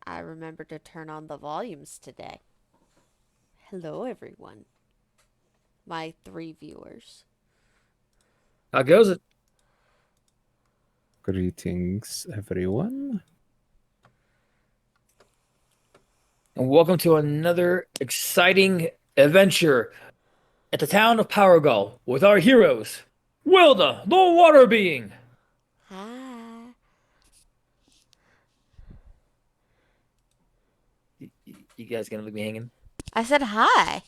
I remembered to turn on the volumes today. Hello, everyone. My 3 viewers. How goes it? Greetings, everyone. And welcome to another exciting adventure at the town of Powergull with our heroes, Wilda, the water being. Hi. You guys gonna leave me hanging? I said hi.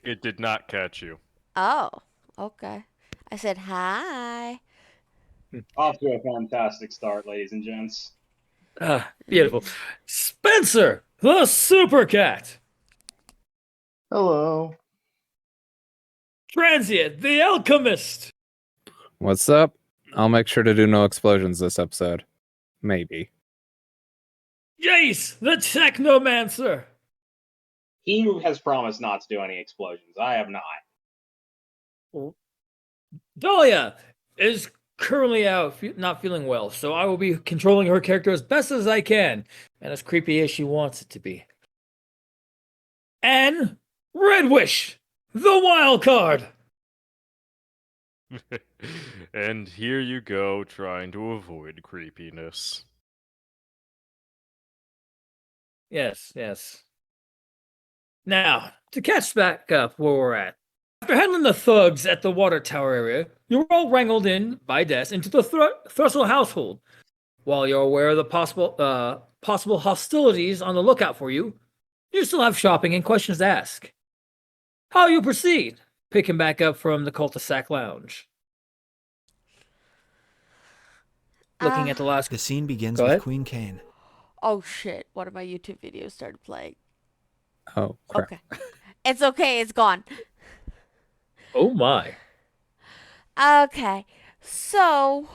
It did not catch you. Oh, okay. I said hi. Off to a fantastic start, ladies and gents. Ah, beautiful. Spencer, the Super Cat. Hello. Transient, the Alchemist. What's up? I'll make sure to do no explosions this episode. Maybe. Jace, the Technomancer. He has promised not to do any explosions. I have not. Dahlia is currently out, not feeling well, so I will be controlling her character as best as I can, and as creepy as she wants it to be. And Red Wish, the wild card. And here you go, trying to avoid creepiness. Yes, yes. Now, to catch back up where we're at. After handling the thugs at the water tower area, you were all wrangled in by Des into the Thrussell household. While you're aware of the possible hostilities on the lookout for you, you still have shopping and questions to ask. How you proceed? Picking back up from the cul-de-sac lounge. Looking at the last. The scene begins Go with ahead. Queen Kane. Oh shit! One of my YouTube videos started playing. Oh, crap. Okay. It's okay. It's gone. Oh my. Okay. So,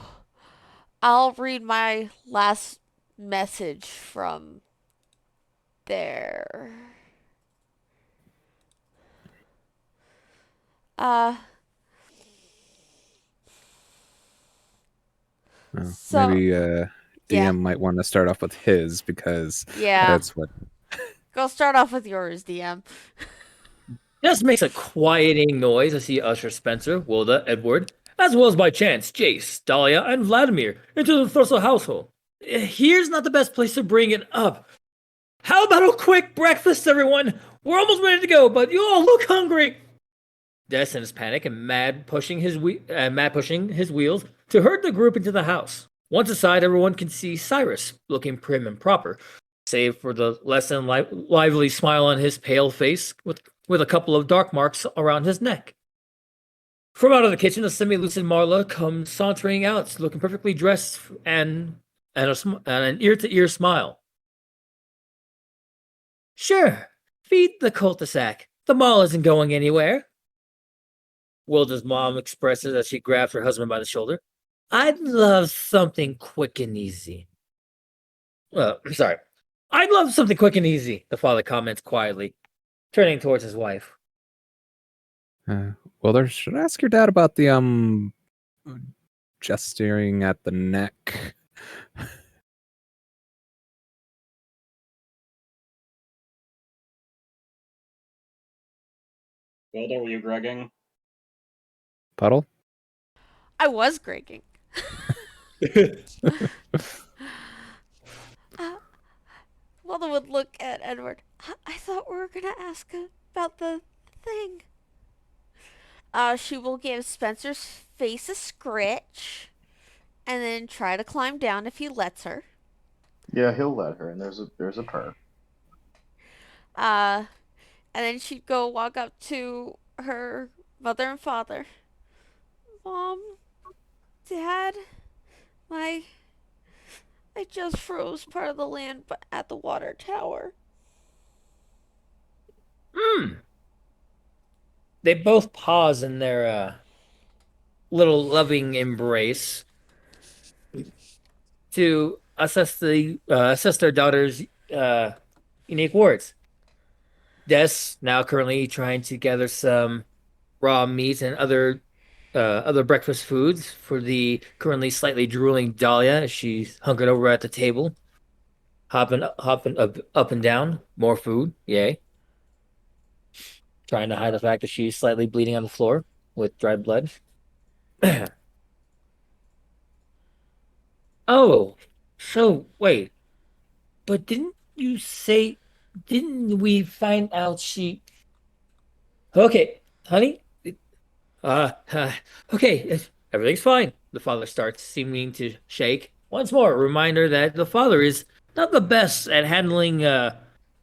I'll read my last message from there. Oh, So- maybe yeah. DM might want to start off with his because Yeah. that's what. Go start off with yours, DM. Just makes a quieting noise as he ushers Spencer, Wilda, Edward, as well as by chance Jace, Dahlia, and Vladimir into the Thrussell household. Here's not the best place to bring it up. How about a quick breakfast, everyone? We're almost ready to go, but you all look hungry. Des in his panic and mad pushing his wheels to herd the group into the house. Once inside, everyone can see Cyrus looking prim and proper, save for the less than lively smile on his pale face with a couple of dark marks around his neck. From out of the kitchen, a semi-lucid Marla comes sauntering out, looking perfectly dressed and an ear-to-ear smile. Sure, feed the cul-de-sac. The mall isn't going anywhere. Wilda's mom expresses as she grabs her husband by the shoulder. I'd love something quick and easy. Sorry. I'd love something quick and easy, the father comments quietly, turning towards his wife. Well, should I ask your dad about the gesturing at the neck? Wilder, were you grugging? Puddle? I was Gregging. Wilda would look at Edward. I thought we were gonna ask about the thing. She will give Spencer's face a scritch, and then try to climb down if he lets her. Yeah, he'll let her, and there's a purr. And then she'd go walk up to her mother and father. Mom, Dad, I just froze part of the land at the water tower. They both pause in their little loving embrace to assess their daughter's unique words. Des now currently trying to gather some raw meat and other breakfast foods for the currently slightly drooling Dahlia as she's hunkered over at the table, hopping up and down. More food, yay! Trying to hide the fact that she's slightly bleeding on the floor with dried blood. Oh, so wait, but didn't we find out she Okay, honey. Okay, everything's fine. The father starts seeming to shake. Once more, a reminder that the father is not the best at handling the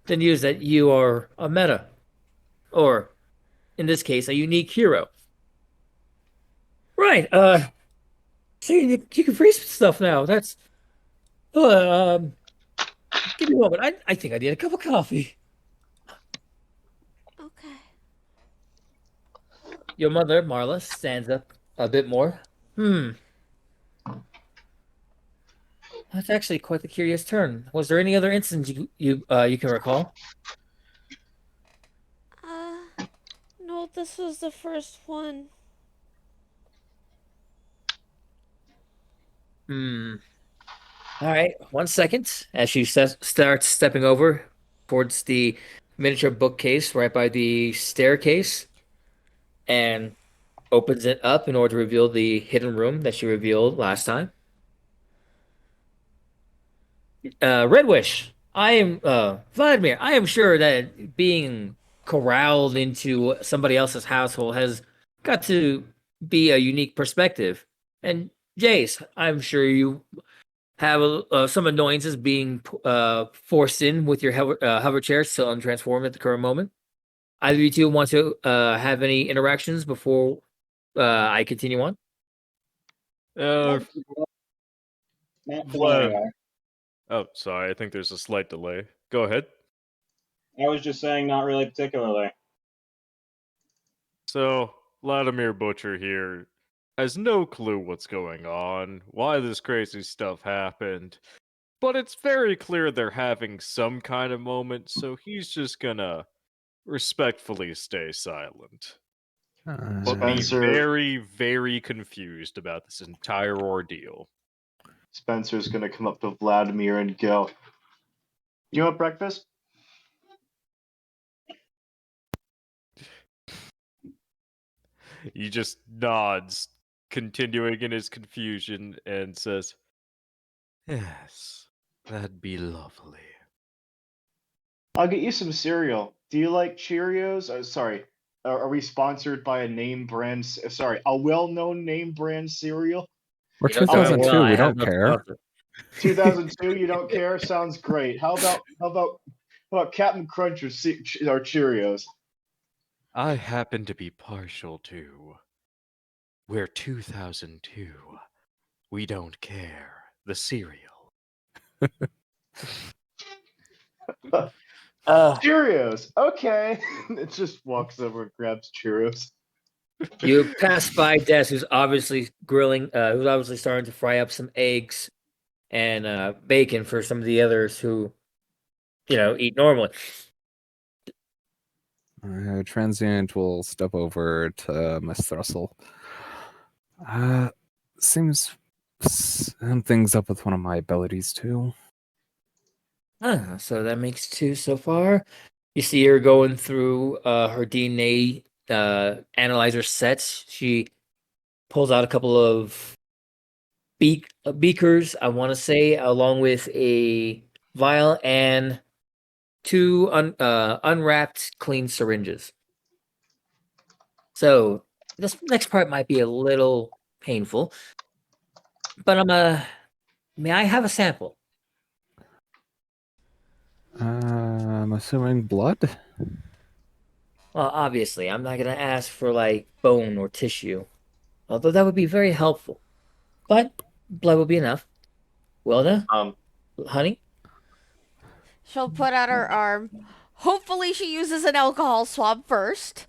news that you are a meta, or in this case, a unique hero. Right. So you can freeze stuff now. That's. Um, give me a moment. I think I need a cup of coffee. Okay. Your mother, Marla, stands up a bit more. Hmm. That's actually quite the curious turn. Was there any other instance you can recall? No, this was the first one. Hmm. All right, 1 second. As she starts stepping over towards the miniature bookcase right by the staircase and opens it up in order to reveal the hidden room that she revealed last time. Red Wish, I am Vladimir. I am sure that being corralled into somebody else's household has got to be a unique perspective. And Jace, I'm sure you have some annoyances being forced in with your hover chair still untransformed at the current moment. Either of you two want to have any interactions before I continue on? Uh, Not from where Vlad. I are. Oh, sorry. I think there's a slight delay. Go ahead. I was just saying, not really particularly. So, Vladimir Butcher here has no clue what's going on, why this crazy stuff happened, but it's very clear they're having some kind of moment, so he's just gonna respectfully stay silent. But be Spencer- very, very confused about this entire ordeal. Spencer's gonna come up to Vladimir and go, "You want breakfast?" He just nods, continuing in his confusion, and says, "Yes, that'd be lovely." I'll get you some cereal. Do you like Cheerios? Sorry, are we sponsored by a name brand? Sorry, a well-known name brand cereal. We're You know darn well 2002. I We have don't no care. sponsor. 2002. You don't care? Sounds great. How about Captain Crunch or, or Cheerios? I happen to be partial to. We're 2002. We don't care. The cereal. Cheerios. Okay. It just walks over and grabs Cheerios. You pass by Des, who's obviously grilling, who's obviously starting to fry up some eggs and bacon for some of the others who, eat normally. Transient will step over to Miss Thrussell. Seems something's up with one of my abilities too. So that makes 2 so far. You see her going through her DNA analyzer sets. She pulls out a couple of beakers, I want to say, along with a vial and 2 unwrapped clean syringes. So this next part might be a little painful, but may I have a sample? I'm assuming blood. Well, obviously, I'm not gonna ask for like bone or tissue, although that would be very helpful. But blood will be enough. Wilda, honey, She'll put out her arm. Hopefully, she uses an alcohol swab first.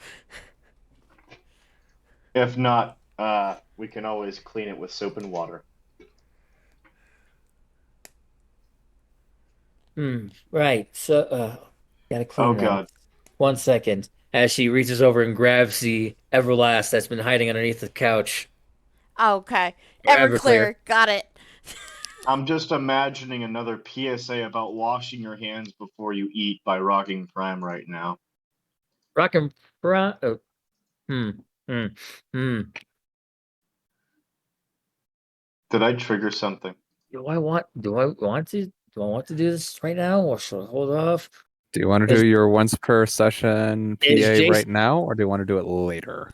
If not, we can always clean it with soap and water. Right. So, gotta clean Oh that. God. 1 second, as she reaches over and grabs the Everlast that's been hiding underneath the couch. Okay. Everclear. Everclear. Got it. I'm just imagining another PSA about washing your hands before you eat by Rocking Prime right now. Rockin' oh, hmm. Did I trigger something? Do I want to do this right now, or should I hold off? Do you want to Is- do your once per session PA Is Jace- right now, or do you want to do it later?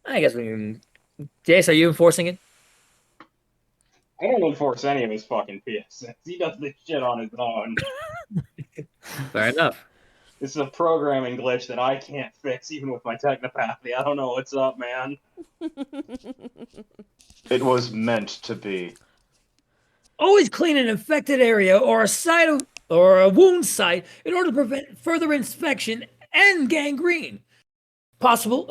I guess we can. Jace, are you enforcing it? I don't enforce any of his fucking PSs. He does this shit on his own. Fair enough. This is a programming glitch that I can't fix even with my technopathy. I don't know what's up, man. It was meant to be. Always clean an infected area or a wound site in order to prevent further infection and gangrene. Possible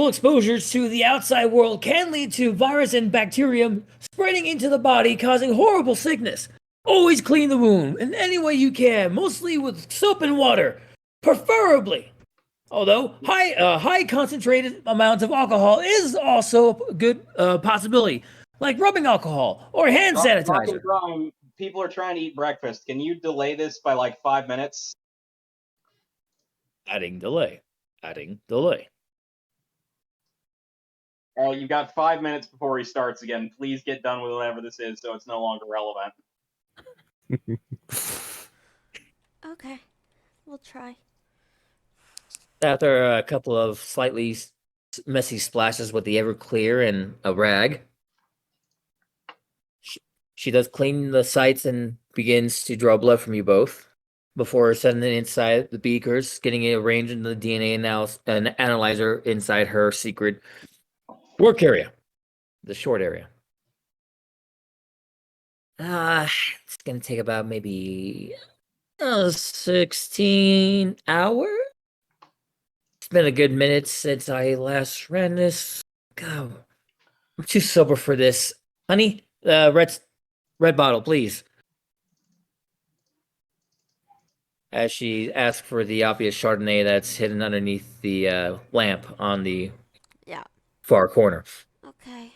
exposures to the outside world can lead to virus and bacterium spreading into the body, causing horrible sickness. Always clean the wound in any way you can, mostly with soap and water, preferably. Although high concentrated amounts of alcohol is also a good possibility, like rubbing alcohol or hand sanitizer. Ryan, people are trying to eat breakfast. Can you delay this by like 5 minutes? Adding delay. Adding delay. Oh, you got 5 minutes before he starts again. Please get done with whatever this is so it's no longer relevant. Okay, we'll try. After a couple of slightly messy splashes with the Everclear and a rag, she does clean the sites and begins to draw blood from you both before sending it inside the beakers, getting it arranged in the DNA analyzer inside her secret work area, the short area. It's gonna take about maybe 16 hours. It's been a good minute since I last ran this. God, I'm too sober for this. Honey, red bottle, please. As she asks for the obvious Chardonnay that's hidden underneath the lamp on the Yeah. far corner. Okay.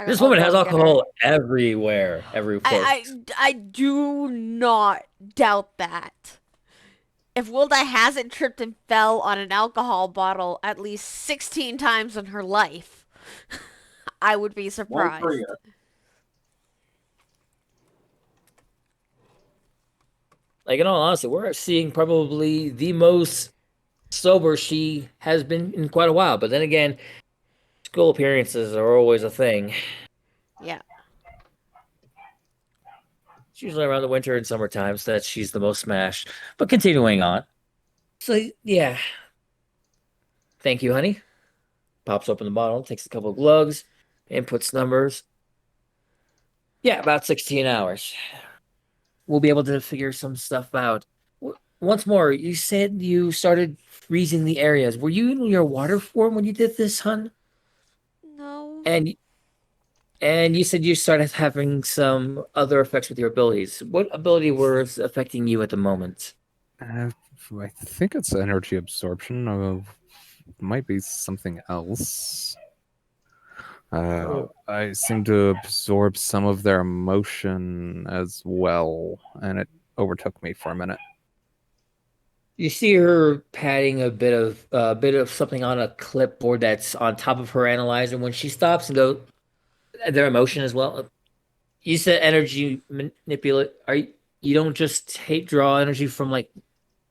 This I'll woman go has get her. alcohol everywhere, every place. I do not doubt that. If Wilda hasn't tripped and fell on an alcohol bottle at least 16 times in her life, I would be One surprised. for you. Like, in all honesty, we're seeing probably the most sober she has been in quite a while. But then again, school appearances are always a thing. Yeah. It's usually around the winter and summer times that she's the most smashed. But continuing on. So, yeah. Thank you, honey. Pops open the bottle, takes a couple of glugs, inputs numbers. Yeah, about 16 hours. We'll be able to figure some stuff out. Once more, you said you started freezing the areas. Were you in your water form when you did this, hun? No. And you said you started having some other effects with your abilities. What ability was affecting you at the moment? I think it's energy absorption. Might be something else. I seem to absorb some of their emotion as well, and it overtook me for a minute. You see her patting a bit of something on a clipboard that's on top of her analyzer. When she stops and goes, their emotion as well. You said energy manipulate. You don't just draw energy from like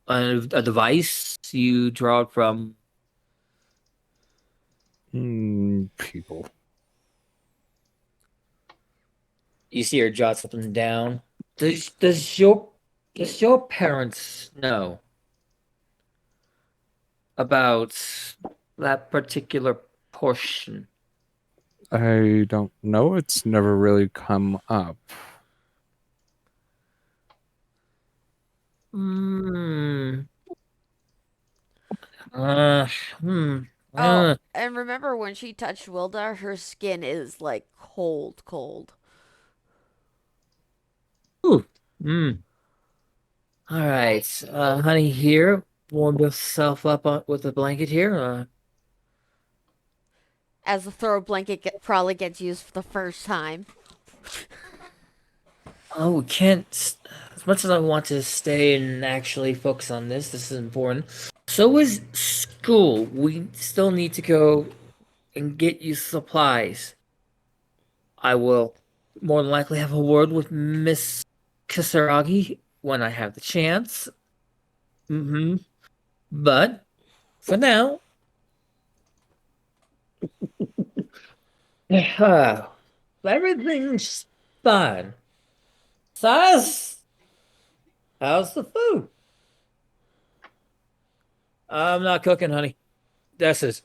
a device. You draw it from People. You see her jot something down. Does your parents know about that particular portion? I don't know. It's never really come up. Hmm. Uh, hmm. Oh, and remember when she touched Wilda, her skin is like cold. Ooh. Hmm. All right, honey. Here, warm yourself up with a blanket here. As the throw blanket probably gets used for the first time. Oh, we can't. As much as I want to stay and actually focus on this, this is important. So is school. We still need to go and get you supplies. I will more than likely have a word with Miss Kasaragi when I have the chance. But for now, everything's fine. Size, how's the food? I'm not cooking, honey. This is.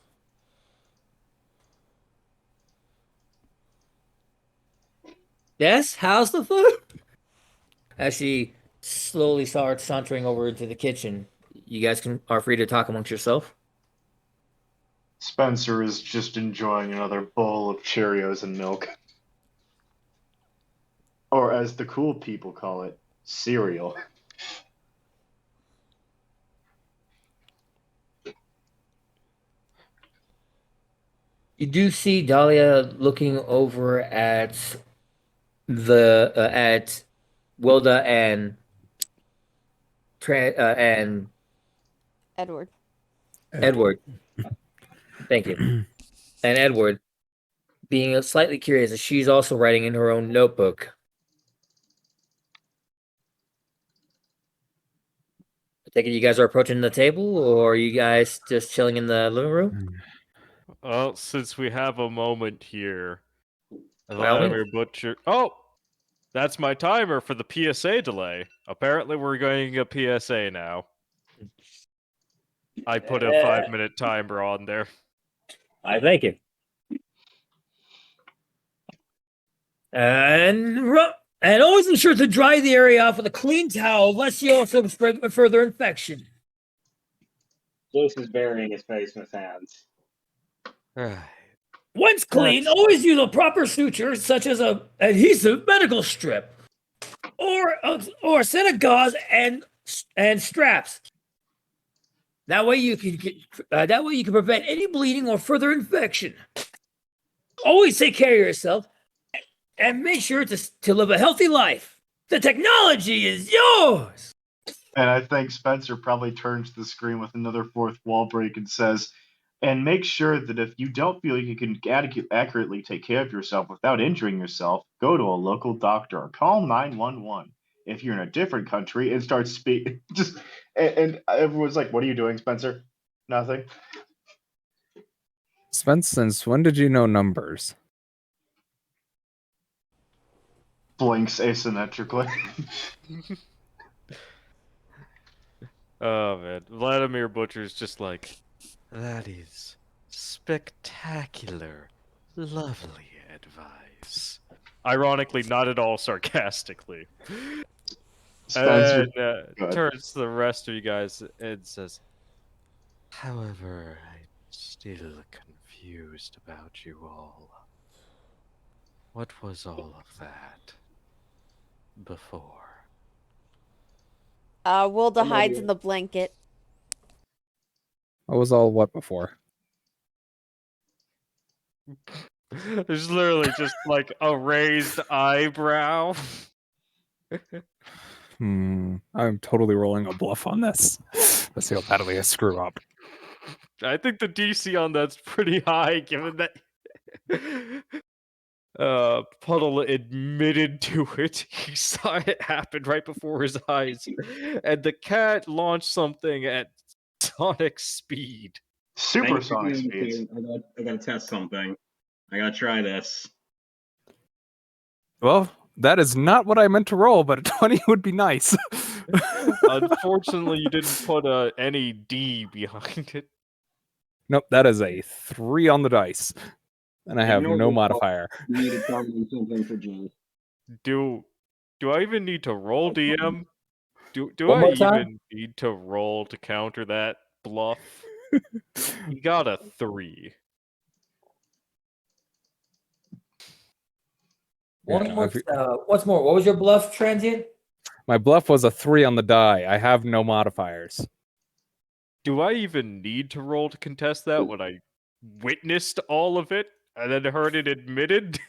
Yes, how's the food? As she slowly starts sauntering over into the kitchen, you guys are free to talk amongst yourself. Spencer is just enjoying another bowl of Cheerios and milk. Or as the cool people call it, cereal. You do see Dahlia looking over at the at Wilda and Edward. Edward. Thank you. And Edward, being slightly curious, as she's also writing in her own notebook. I take it you guys are approaching the table, or are you guys just chilling in the living room? Well, since we have a moment here, Well, Vladimir Butcher. Oh, that's my timer for the PSA delay. Apparently, we're going a PSA now. I put a 5-minute timer on there. I thank you. And always ensure to dry the area off with a clean towel, lest you also spread further infection. Joyce is burying his face in his hands. Once clean, always use a proper suture, such as a adhesive medical strip, or a set of gauze and straps. That way you can prevent any bleeding or further infection. Always take care of yourself, and make sure to live a healthy life. The technology is yours. And I think Spencer probably turns to the screen with another fourth wall break and says, and make sure that if you don't feel you can accurately take care of yourself without injuring yourself, go to a local doctor or call 911. If you're in a different country and start speaking, and everyone's like, what are you doing, Spencer? Nothing. Spence, since when did you know numbers? Blinks asymmetrically. Oh man, Vladimir Butcher's just like, that is spectacular, lovely advice. Ironically, not at all sarcastically. Spencer, And turns to the rest of you guys and says, however, I'm still confused about you all. What was all of that before? Wilda hides in the blanket. I was all what before? There's literally just like a raised eyebrow. I'm totally rolling a bluff on this. Let's see how badly I screw up. I think the DC on that's pretty high, given that Puddle admitted to it. He saw it happen right before his eyes, and the cat launched something at sonic speed. supersonic speeds. I gotta test something. I gotta try this. Well, that is not what I meant to roll, but a 20 would be nice. Unfortunately, you didn't put any D behind it. Nope, that is a 3 on the dice. And I have no modifier. You need to tell me something for James. Do I even need to roll DM? Do One I more time? even need to roll to counter that bluff? You got a 3. Once more. What was your bluff, Transient? My bluff was a 3 on the die. I have no modifiers. Do I even need to roll to contest that when I witnessed all of it and then heard it admitted?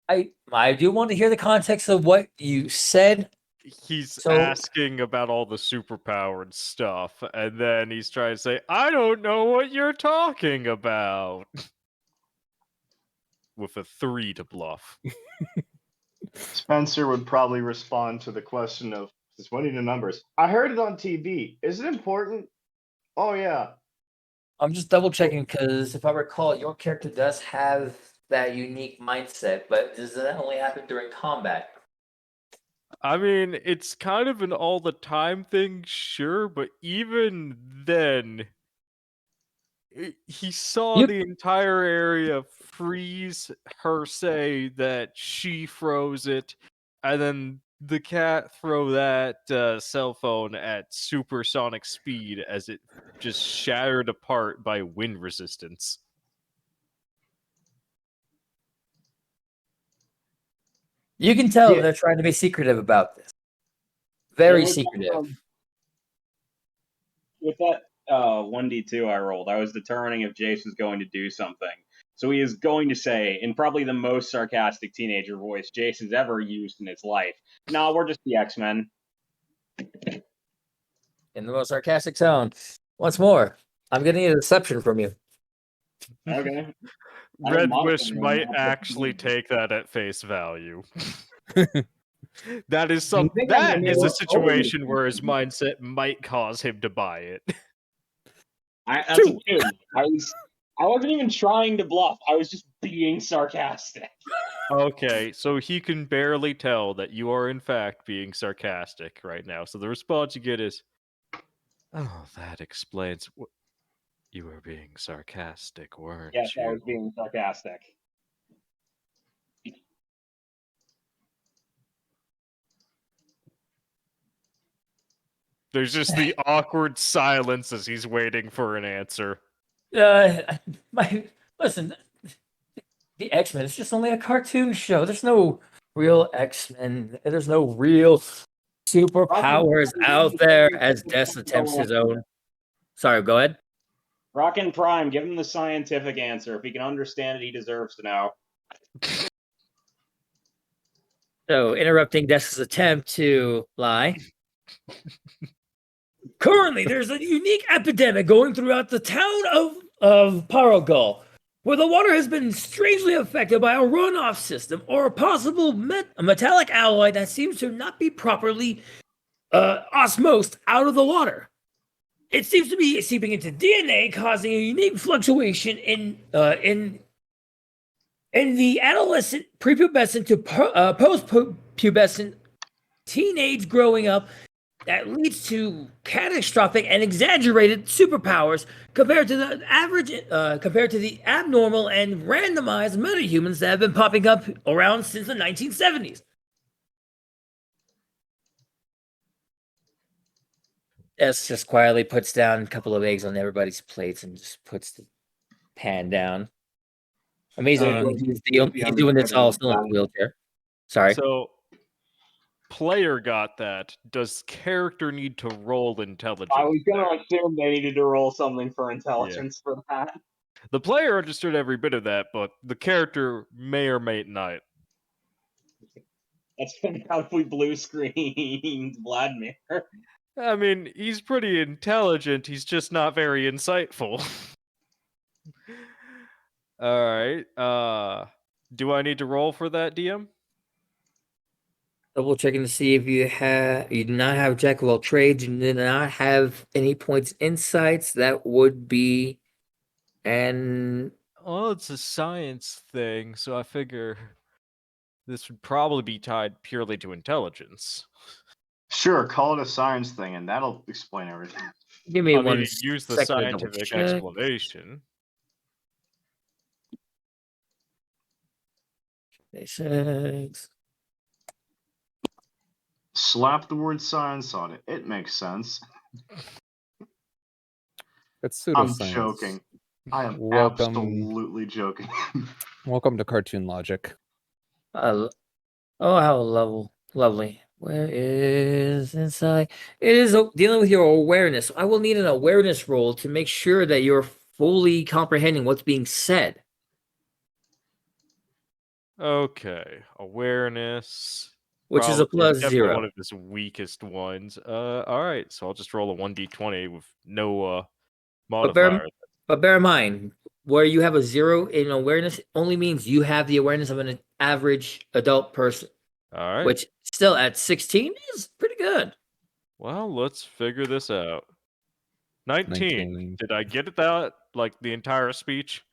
I do want to hear the context of what you said. He's So- asking about all the superpowered stuff, and then he's trying to say, I don't know what you're talking about. with a 3 to bluff. Spencer would probably respond to the question of, "Just what are the numbers? I heard it on TV. Is it important? Oh yeah. I'm just double checking because if I recall, your character does have that unique mindset, but does that only happen during combat? I mean, it's kind of an all the time thing, sure, but even then, he saw Yep. the entire area freeze, her say that she froze it, and then the cat throw that cell phone at supersonic speed as it just shattered apart by wind resistance. You can tell Yeah. they're trying to be secretive about this. Very with that, secretive. With that 1d2 I rolled, I was determining if Jace was going to do something. So he is going to say, in probably the most sarcastic teenager voice Jace has ever used in his life, "No, we're just the X-Men." In the most sarcastic tone. Once more, I'm getting a deception from you. Okay. I Red don't mind Wish them, might man. actually take that at face value. That is You think I'm that gonna is a be situation where his mindset might cause him to buy it. That's a 2. I wasn't even trying to bluff. I was just being sarcastic. Okay, so he can barely tell that you are in fact being sarcastic right now. So the response you get is, "Oh, that explains what you were being sarcastic, weren't Yes, I you?" was being sarcastic. There's just the awkward silence as he's waiting for an answer. Listen, the X-Men, it's just only a cartoon show. There's no real X-Men. There's no real superpowers out there as Des attempts his own. Sorry, go ahead. Rockin' Prime, give him the scientific answer. If he can understand it, he deserves to know. So, interrupting Des's attempt to lie. Currently, there's a unique epidemic going throughout the town of Paragal, where the water has been strangely affected by a runoff system or a possible metallic alloy that seems to not be properly osmosed out of the water. It seems to be seeping into DNA, causing a unique fluctuation in the adolescent, prepubescent to post-pubescent teenage growing up that leads to catastrophic and exaggerated superpowers compared to the average, compared to the abnormal and randomized metahumans that have been popping up around since the 1970s. S just quietly puts down a couple of eggs on everybody's plates and just puts the pan down. Amazing. He's doing this all still in a wheelchair. Sorry. So, player got that. Does character need to roll intelligence? I was gonna assume they needed to roll something for intelligence for that. The player understood every bit of that, but the character may or may not. That's how we blue screened Vladimir. I mean, he's pretty intelligent. He's just not very insightful. All right. Do I need to roll for that, DM? Double checking to see if you do not have jack of all trades, you do not have any points insights. That would be Well, it's a science thing, so I figure this would probably be tied purely to intelligence. Sure, call it a science thing, and that'll explain everything. give me I one mean, use the second to double scientific check. explanation. Basics. Slap the word science on it. It makes sense. It's I'm pseudoscience. joking. I am Welcome. absolutely joking. Welcome to Cartoon Logic. Oh, how lovely. Where is inside? It is dealing with your awareness. I will need an awareness roll to make sure that you're fully comprehending what's being said. Okay, awareness. Which is a Probably plus definitely 0. one of his weakest ones. All right, so I'll just roll a 1d20 with no But bear, modifier. but bear in mind, where you have a 0 in awareness only means you have the awareness of an average adult person, All right. which still at 16 is pretty good. Well, let's figure this out. 19. 19. Did I get it that like the entire speech?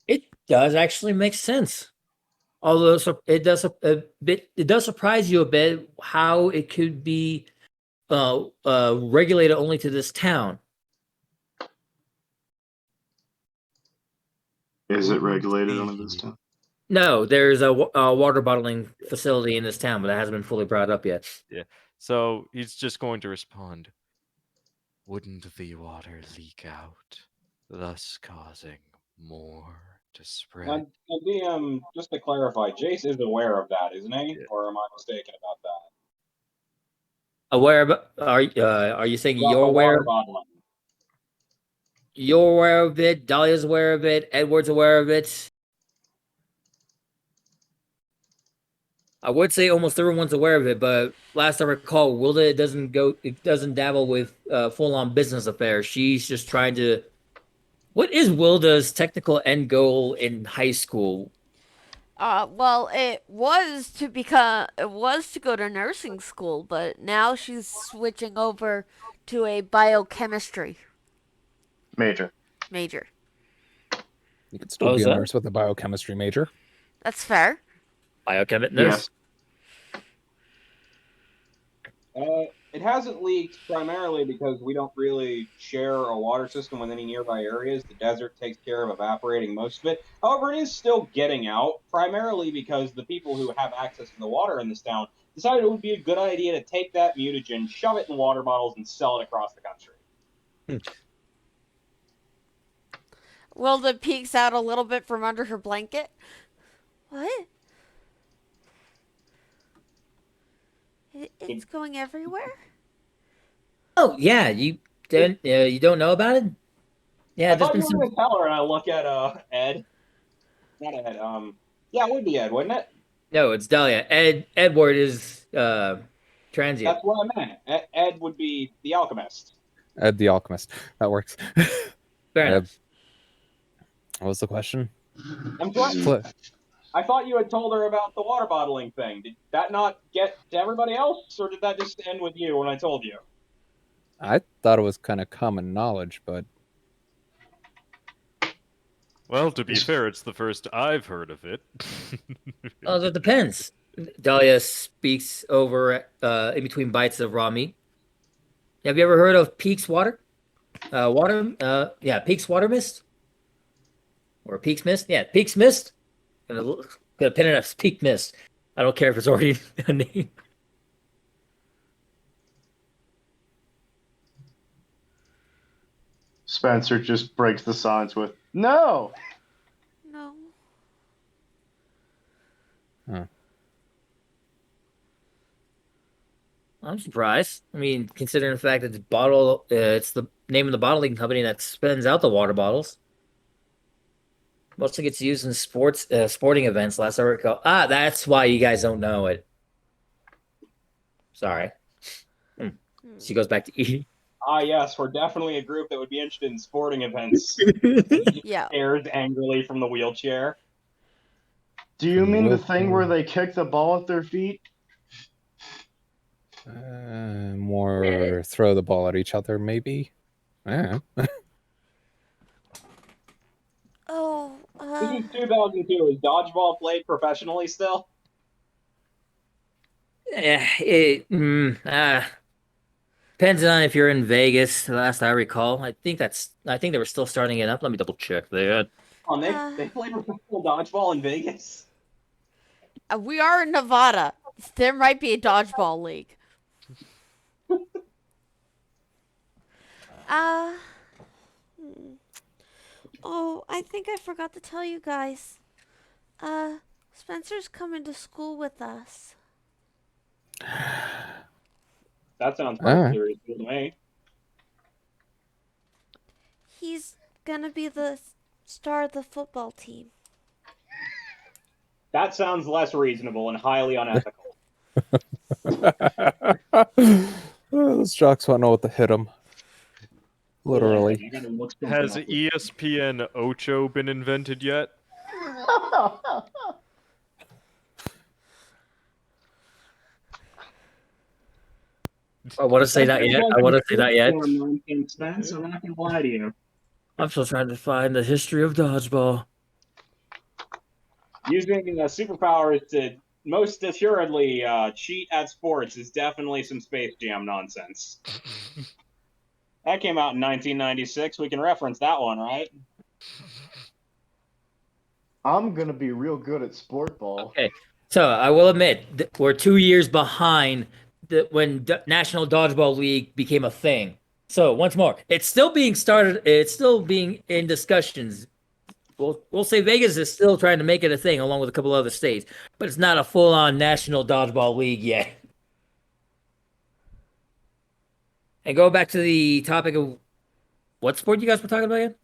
It does actually make sense. Although it does surprise you a bit how it could be regulated only to this town. Is it regulated under this town? No, there's a water bottling facility in this town, but that hasn't been fully brought up yet. So he's just going to respond. Wouldn't the water leak out, thus causing more to spread? And DM, just to clarify, Jace is aware of that, isn't he? Yeah. Or am I mistaken about that? Aware of? Are you saying About you're the aware? water bottling. You're aware of it. Dahlia's aware of it. Edward's aware of it. I would say almost everyone's aware of it, but last I recall, Wilda doesn't dabble with full-on business affairs. She's just trying to. What is Wilda's technical end goal in high school? Well, it was to go to nursing school, but now she's switching over to a biochemistry Major. major. You could still Oh, be is a that- nurse with a biochemistry major. That's fair. Biochemist. Yes. It hasn't leaked primarily because we don't really share a water system with any nearby areas. The desert takes care of evaporating most of it. However, it is still getting out, primarily because the people who have access to the water in this town decided it would be a good idea to take that mutagen, shove it in water bottles, and sell it across the country. Wilda peeks out a little bit from under her blanket. What? It's going everywhere? Oh yeah, you don't know about it? Yeah, I there's thought been you some. were going to tell her, and I look at Ed. Not Ed. Yeah, it would be Ed, wouldn't it? No, it's Dahlia. Edward is transient. That's what I meant. Ed would be the alchemist. Ed the Alchemist. That works. Fair enough. What was the question? I'm sorry. Fli- I thought you had told her about the water bottling thing. Did that not get to everybody else, or did that just end with you when I told you? I thought it was kind of common knowledge, but Well, to be fair, it's the first I've heard of it. Oh, that depends. Dahlia speaks over in between bites of raw meat. Have you ever heard of Peaks Water? Peaks Water Mist? Or Peaks Mist? Yeah, Peaks Mist. Gonna pin it as Peak Mist. I don't care if it's already a name. Spencer just breaks the silence with, "No!" No. I'm surprised. I mean, considering the fact that it's the name of the bottling company that spins out the water bottles. Mostly gets used in sporting events. Last I recall. That's why you guys don't know it. Sorry. She goes back to eating. Ah, yes, we're definitely a group that would be interested in sporting events. Yeah. Stares angrily from the wheelchair. Do you mean the Well, thing where they kick the ball at their feet? more throw the ball at each other, maybe. Yeah. Oh, This is 2002. Is dodgeball played professionally still? Yeah, depends on if you're in Vegas. Last I recall, I think they were still starting it up. Let me double check that. Oh, they play professional dodgeball in Vegas? we are in Nevada. There might be a dodgeball league. Oh, I think I forgot to tell you guys. Spencer's coming to school with us. That sounds Alright. perfectly reasonable to me. He's gonna be the star of the football team. That sounds less reasonable and highly unethical. Those jocks won't know what to hit them. Literally. I gotta look something Has up. ESPN Ocho been invented yet? I want to say that yet. I want to say that yet. Nonsense, Spence. I'm not gonna lie to you. I'm still trying to find the history of dodgeball. Using superpowers to most assuredly cheat at sports is definitely some Space Jam nonsense. That came out in 1996. We can reference that one, right? I'm gonna be real good at sport ball. Okay, so I will admit we're 2 years behind when National Dodgeball League became a thing. So once more, it's still being started. It's still being in discussions. We'll say Vegas is still trying to make it a thing, along with a couple other states, but it's not a full-on National Dodgeball League yet. And go back to the topic of what sport you guys were talking about again?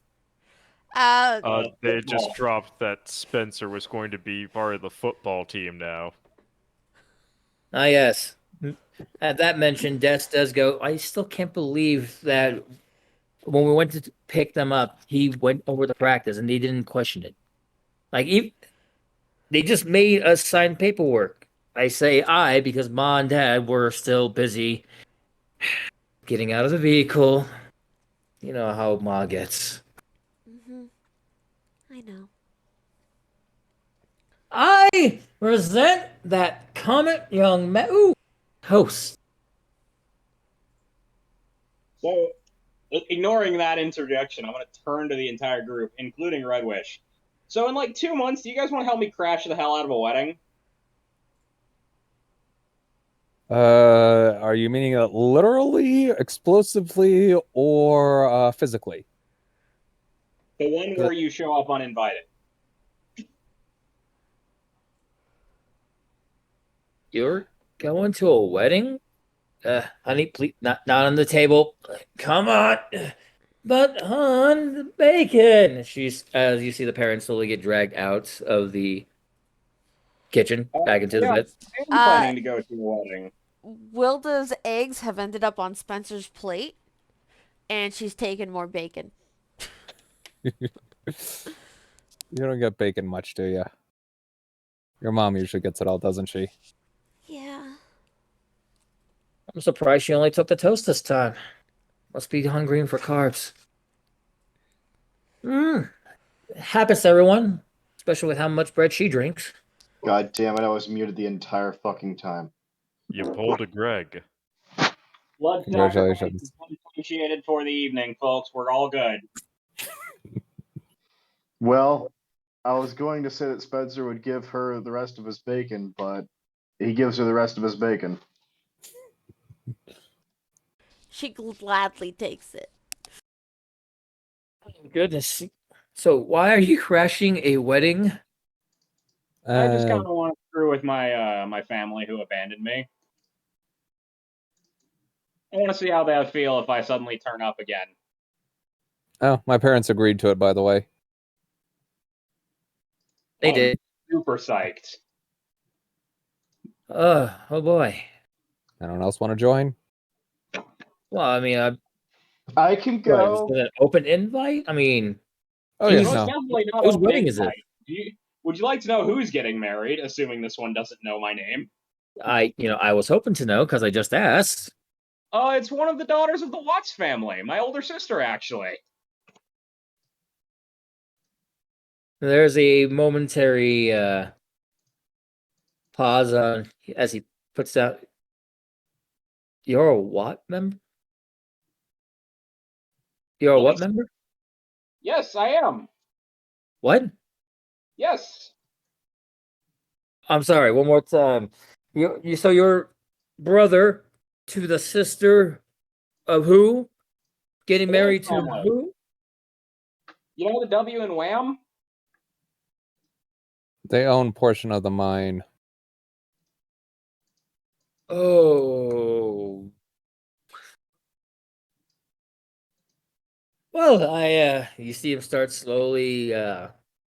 They just Football. dropped that Spencer was going to be part of the football team now. Ah, yes. At that mention, Des does go. I still can't believe that when we went to pick them up, he went over the practice and they didn't question it. Like, they just made us sign paperwork. I say I because Ma and Dad were still busy getting out of the vehicle. You know how Ma gets. Mm-hmm. I know. I resent that comment, young man. Ooh, host. So, ignoring that interjection, I'm going to turn to the entire group, including Red Wish. So, in like 2 months, do you guys want to help me crash the hell out of a wedding? Are you meaning it literally, explosively, or physically? The one where you show up uninvited. You're going to a wedding? Honey, please, not on the table. Come on. But, hon, the bacon. She's, as you see the parents slowly get dragged out of the kitchen, back into the yeah. bed. I'm planning to go to a wedding. Wilda's eggs have ended up on Spencer's plate, and she's taken more bacon. You don't get bacon much, do you? Your mom usually gets it all, doesn't she? Yeah. I'm surprised she only took the toast this time. Must be hungry for carbs. Happens to everyone, especially with how much bread she drinks. God damn it! I was muted the entire fucking time. You pulled a Greg. Blood Congratulations. sacrifice is appreciated for the evening, folks. We're all good. Well, I was going to say that Spencer would give her the rest of his bacon, but he gives her the rest of his bacon. She gladly takes it. Goodness. So why are you crashing a wedding? I just kind of want to screw with my my family who abandoned me. I want to see how they'll feel if I suddenly turn up again. Oh, my parents agreed to it, by the way. They Oh, did. Super psyched. Oh boy. Anyone else want to join? Well, I mean, I can what, go. is it an open invite? I mean, Oh, Jeez. yeah, It's no. definitely not Whose open wedding is invite. Would you like to know who's getting married, assuming this one doesn't know my name? I was hoping to know because I just asked. It's one of the daughters of the Watts family, my older sister, actually. There's a momentary pause on as he puts out. You're a what member? You're a what Yes. member? Yes, I am. What? Yes. I'm sorry. One more time. So your brother to the sister of who? Getting The married Watts to family. who? You know the W in Wham? They own portion of the mine. Oh. Well, you see him start slowly,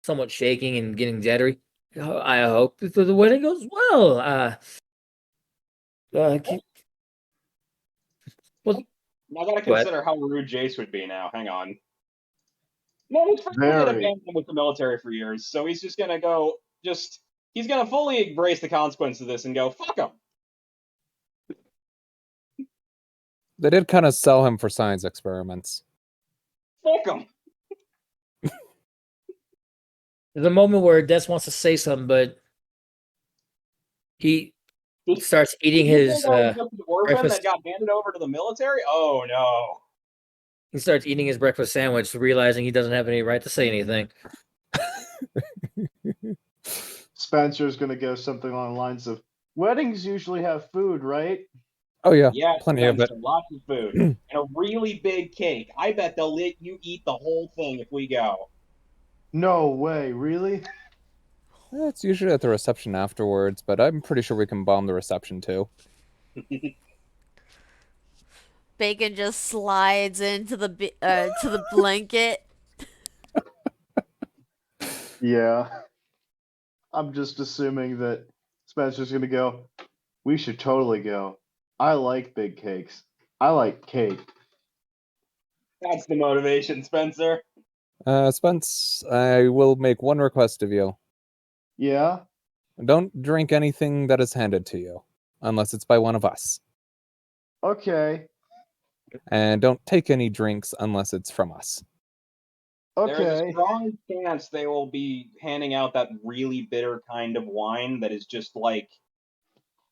somewhat shaking and getting jittery. I hope that the wedding goes well. Well, I gotta What? consider how rude Jace would be now. Hang on. No, he's been Very. abandoned with the military for years, so he's just gonna go. He's gonna fully embrace the consequences of this and go, fuck him. They did kind of sell him for science experiments. Fuck him. There's a moment where Des wants to say something, but he starts eating Did you his think I was just an orphan breakfast. that got handed over to the military? Oh no. He starts eating his breakfast sandwich, realizing he doesn't have any right to say anything. Spencer's gonna go something along the lines of, "Weddings usually have food, right?" Oh yeah, Yeah, plenty of it. Spencer, lots of food. And a really big cake. I bet they'll let you eat the whole thing if we go. No way, really? It's usually at the reception afterwards, but I'm pretty sure we can bomb the reception too. Bacon just slides into the to the blanket. Yeah. I'm just assuming that Spencer's gonna go, "We should totally go. I like big cakes. I like cake." That's the motivation, Spencer. Spence, I will make one request of you. Yeah? Don't drink anything that is handed to you, unless it's by one of us. Okay. And don't take any drinks unless it's from us. There's a Okay. strong chance they will be handing out that really bitter kind of wine that is just like,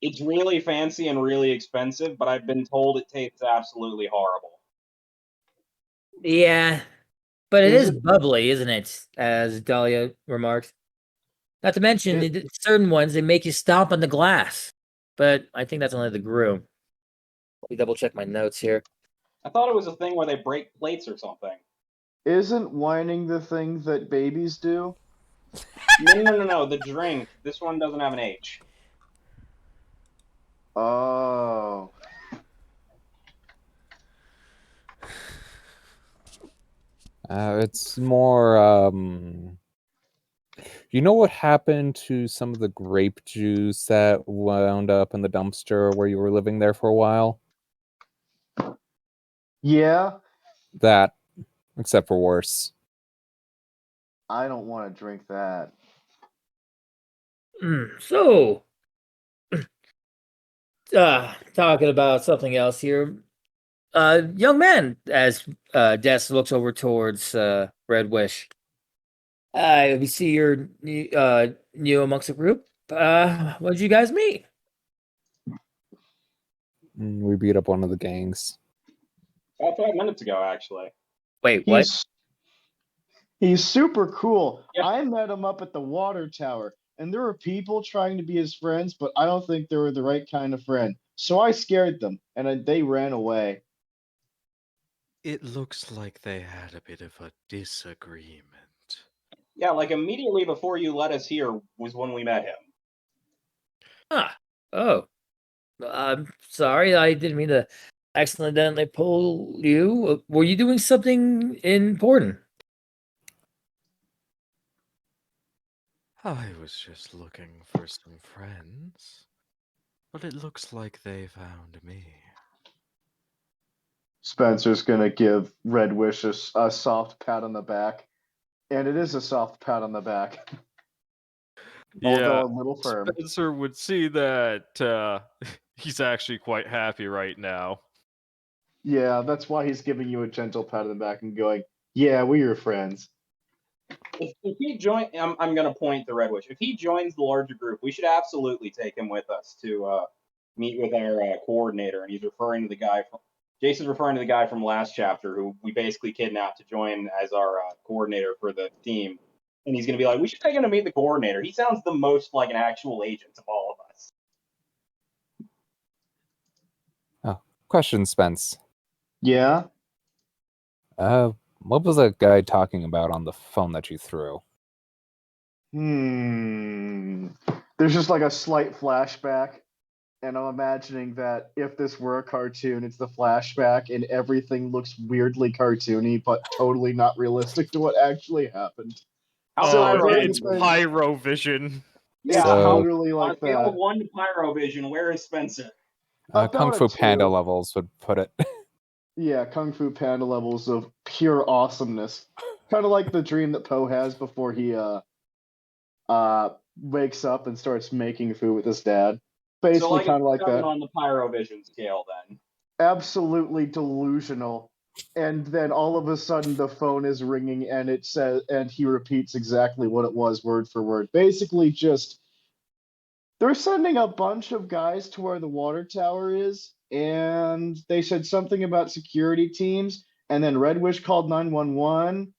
it's really fancy and really expensive, but I've been told it tastes absolutely horrible. Yeah, but it Is is it- bubbly, isn't it? As Dahlia remarks. Not to mention, certain ones, they make you stomp on the glass. But I think that's only the groom. Let me double check my notes here. I thought it was a thing where they break plates or something. Isn't whining the thing that babies do? No. The drink. This one doesn't have an H. Oh. It's more, you know what happened to some of the grape juice that wound up in the dumpster where you were living there for a while? Yeah? That, except for worse. I don't want to drink that. So, talking about something else here. Young man, as Des looks over towards Red Wish. We see you're new amongst the group. What did you guys meet? We beat up one of the gangs. About 5 minutes ago, actually. Wait, what? He's super cool. Yep. I met him up at the water tower, and there were people trying to be his friends, but I don't think they were the right kind of friend. So I scared them, and they ran away. It looks like they had a bit of a disagreement. Yeah, like immediately before you let us here was when we met him. Ah, oh. I'm sorry, I didn't mean to accidentally pull you. Were you doing something important? I was just looking for some friends. But it looks like they found me. Spencer's gonna give Red Wish a soft pat on the back, and it is a soft pat on the back. Although a little firm. Spencer would see that he's actually quite happy right now. Yeah, that's why he's giving you a gentle pat on the back and going, "Yeah, we're your friends." If he join, I'm going to point to Red Wish. If he joins the larger group, we should absolutely take him with us to meet with our coordinator. And he's referring to the guy from Jason's referring to the guy from last chapter who we basically kidnapped to join as our coordinator for the team. And he's going to be like, we should take him to meet the coordinator. He sounds the most like an actual agent of all of us. Oh, question, Spence. Yeah? What was that guy talking about on the phone that you threw? There's just like a slight flashback, and I'm imagining that if this were a cartoon, it's the flashback, and everything looks weirdly cartoony, but totally not realistic to what actually happened. It's Pyro. Pyrovision. Yeah, So- totally On a like scale of that. 1 to Pyrovision, where is Spencer? Kung About Fu a Panda 2. levels would put it. Yeah, Kung Fu Panda levels of pure awesomeness. Kind of like the dream that Poe has before he wakes up and starts making food with his dad. So Basically, like kind of like it's that. on the Pyrovision scale then. Absolutely delusional. And then all of a sudden the phone is ringing and it says, and he repeats exactly what it was word for word. Basically, just they're sending a bunch of guys to where the water tower is, and they said something about security teams, and then Red Wish called 911,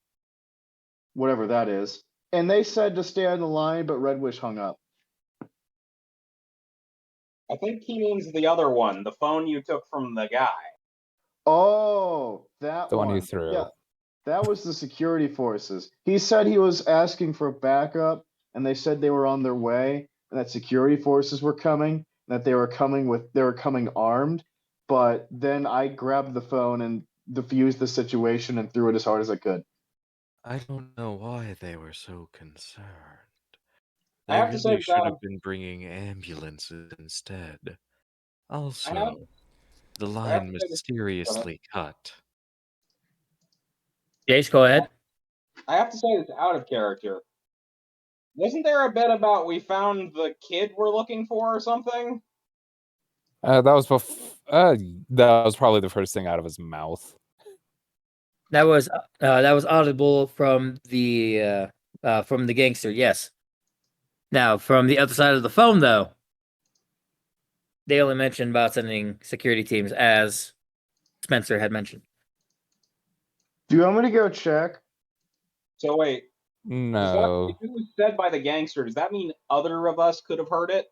whatever that is. And they said to stay on the line, but Red Wish hung up. I think he means the other one, the phone you took from the guy. Oh, that The one you one. threw. Yeah, that was the security forces. He said he was asking for backup, and they said they were on their way, and that security forces were coming, and that they were coming armed. But then I grabbed the phone and diffused the situation and threw it as hard as I could. I don't know why they were so concerned. I They have to say, really should Adam, have been bringing ambulances instead. I have, Also, the I have line to say this. mysteriously cut. Jace, go ahead. I have to say this out of character. Wasn't there a bit about we found the kid we're looking for or something? That was probably the first thing out of his mouth. That was audible from the gangster. Yes. Now, from the other side of the phone, though, they only mentioned about sending security teams, as Spencer had mentioned. Do you want me to go check? So wait, No. if it was said by the gangster, does that mean other of us could have heard it?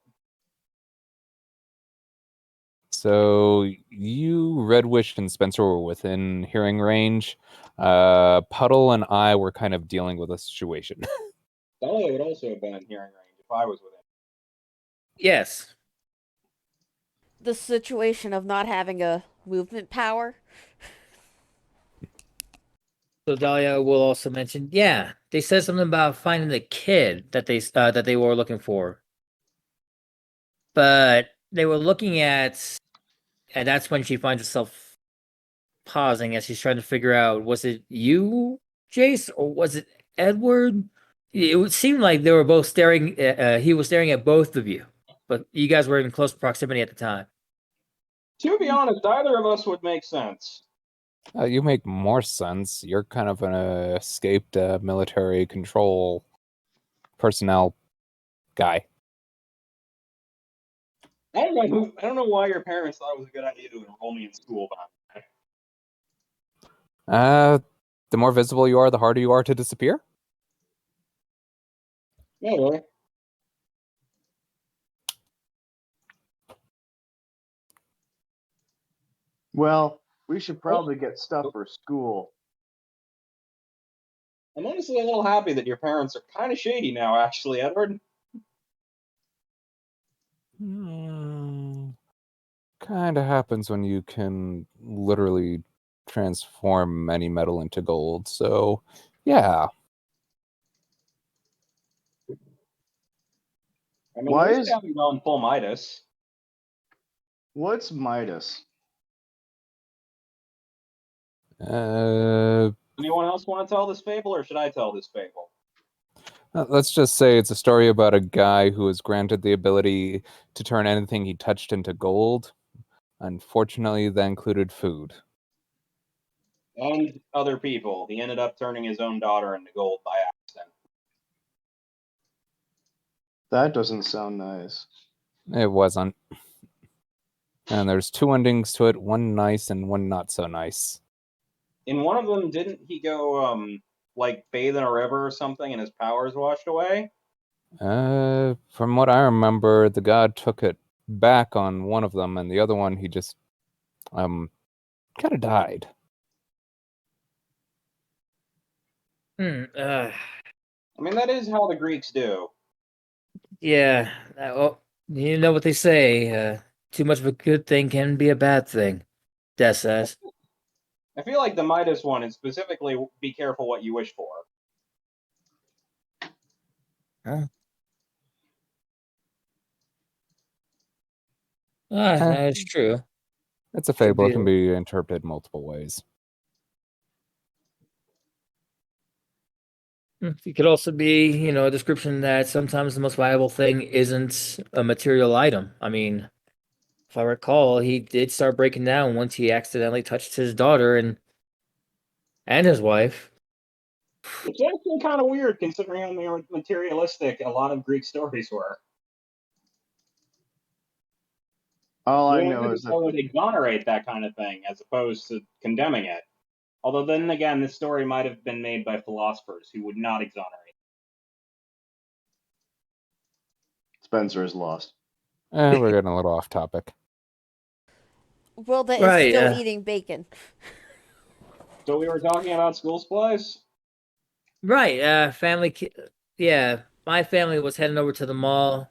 So you, Red Wish, and Spencer were within hearing range. Puddle and I were kind of dealing with a situation. Dahlia would also have been in hearing range if I was with him. Yes. The situation of not having a movement power. So Dahlia will also mention, yeah, they said something about finding the kid that they were looking for, but they were looking at, and that's when she finds herself pausing as she's trying to figure out, was it you, Jace, or was it Edward? It would seem like they were both staring. He was staring at both of you, but you guys were in close proximity at the time. To be honest, either of us would make sense. You make more sense. You're kind of an escaped military control personnel guy. I don't know why your parents thought it was a good idea to enroll me in school, but The more visible you are, the harder you are to disappear. yeah, really. Well, we should probably get stuff for school. I'm honestly a little happy that your parents are kind of shady now, actually, Edward. Kind of happens when you can literally transform any metal into gold. So, yeah. I mean, Why at least is- they haven't gone full Midas. What's Midas? Anyone else want to tell this fable, or should I tell this fable? Let's just say it's a story about a guy who was granted the ability to turn anything he touched into gold. Unfortunately, that included food. And other people. He ended up turning his own daughter into gold by accident. That doesn't sound nice. It wasn't. And there's two endings to it, one nice and one not so nice. In one of them, didn't he go, like, bathe in a river or something and his powers washed away? From what I remember, the god took it back on one of them, and the other one he just kind of died. I mean, that is how the Greeks do. Yeah. Well, you know what they say. Too much of a good thing can be a bad thing. Death says. I feel like the Midas one is specifically be careful what you wish for. That's true. It's a fable. It be- can be interpreted multiple ways. It could also be, a description that sometimes the most valuable thing isn't a material item. I mean, if I recall, he did start breaking down once he accidentally touched his daughter and his wife. It's actually kind of weird considering how materialistic a lot of Greek stories were. All I You know would is they would that exonerate that kind of thing as opposed to condemning it. Although then again, this story might have been made by philosophers who would not exonerate. Spencer is lost. We're getting a little off topic. Wilda is Right, still eating bacon. So we were talking about school supplies. Right, yeah, my family was heading over to the mall.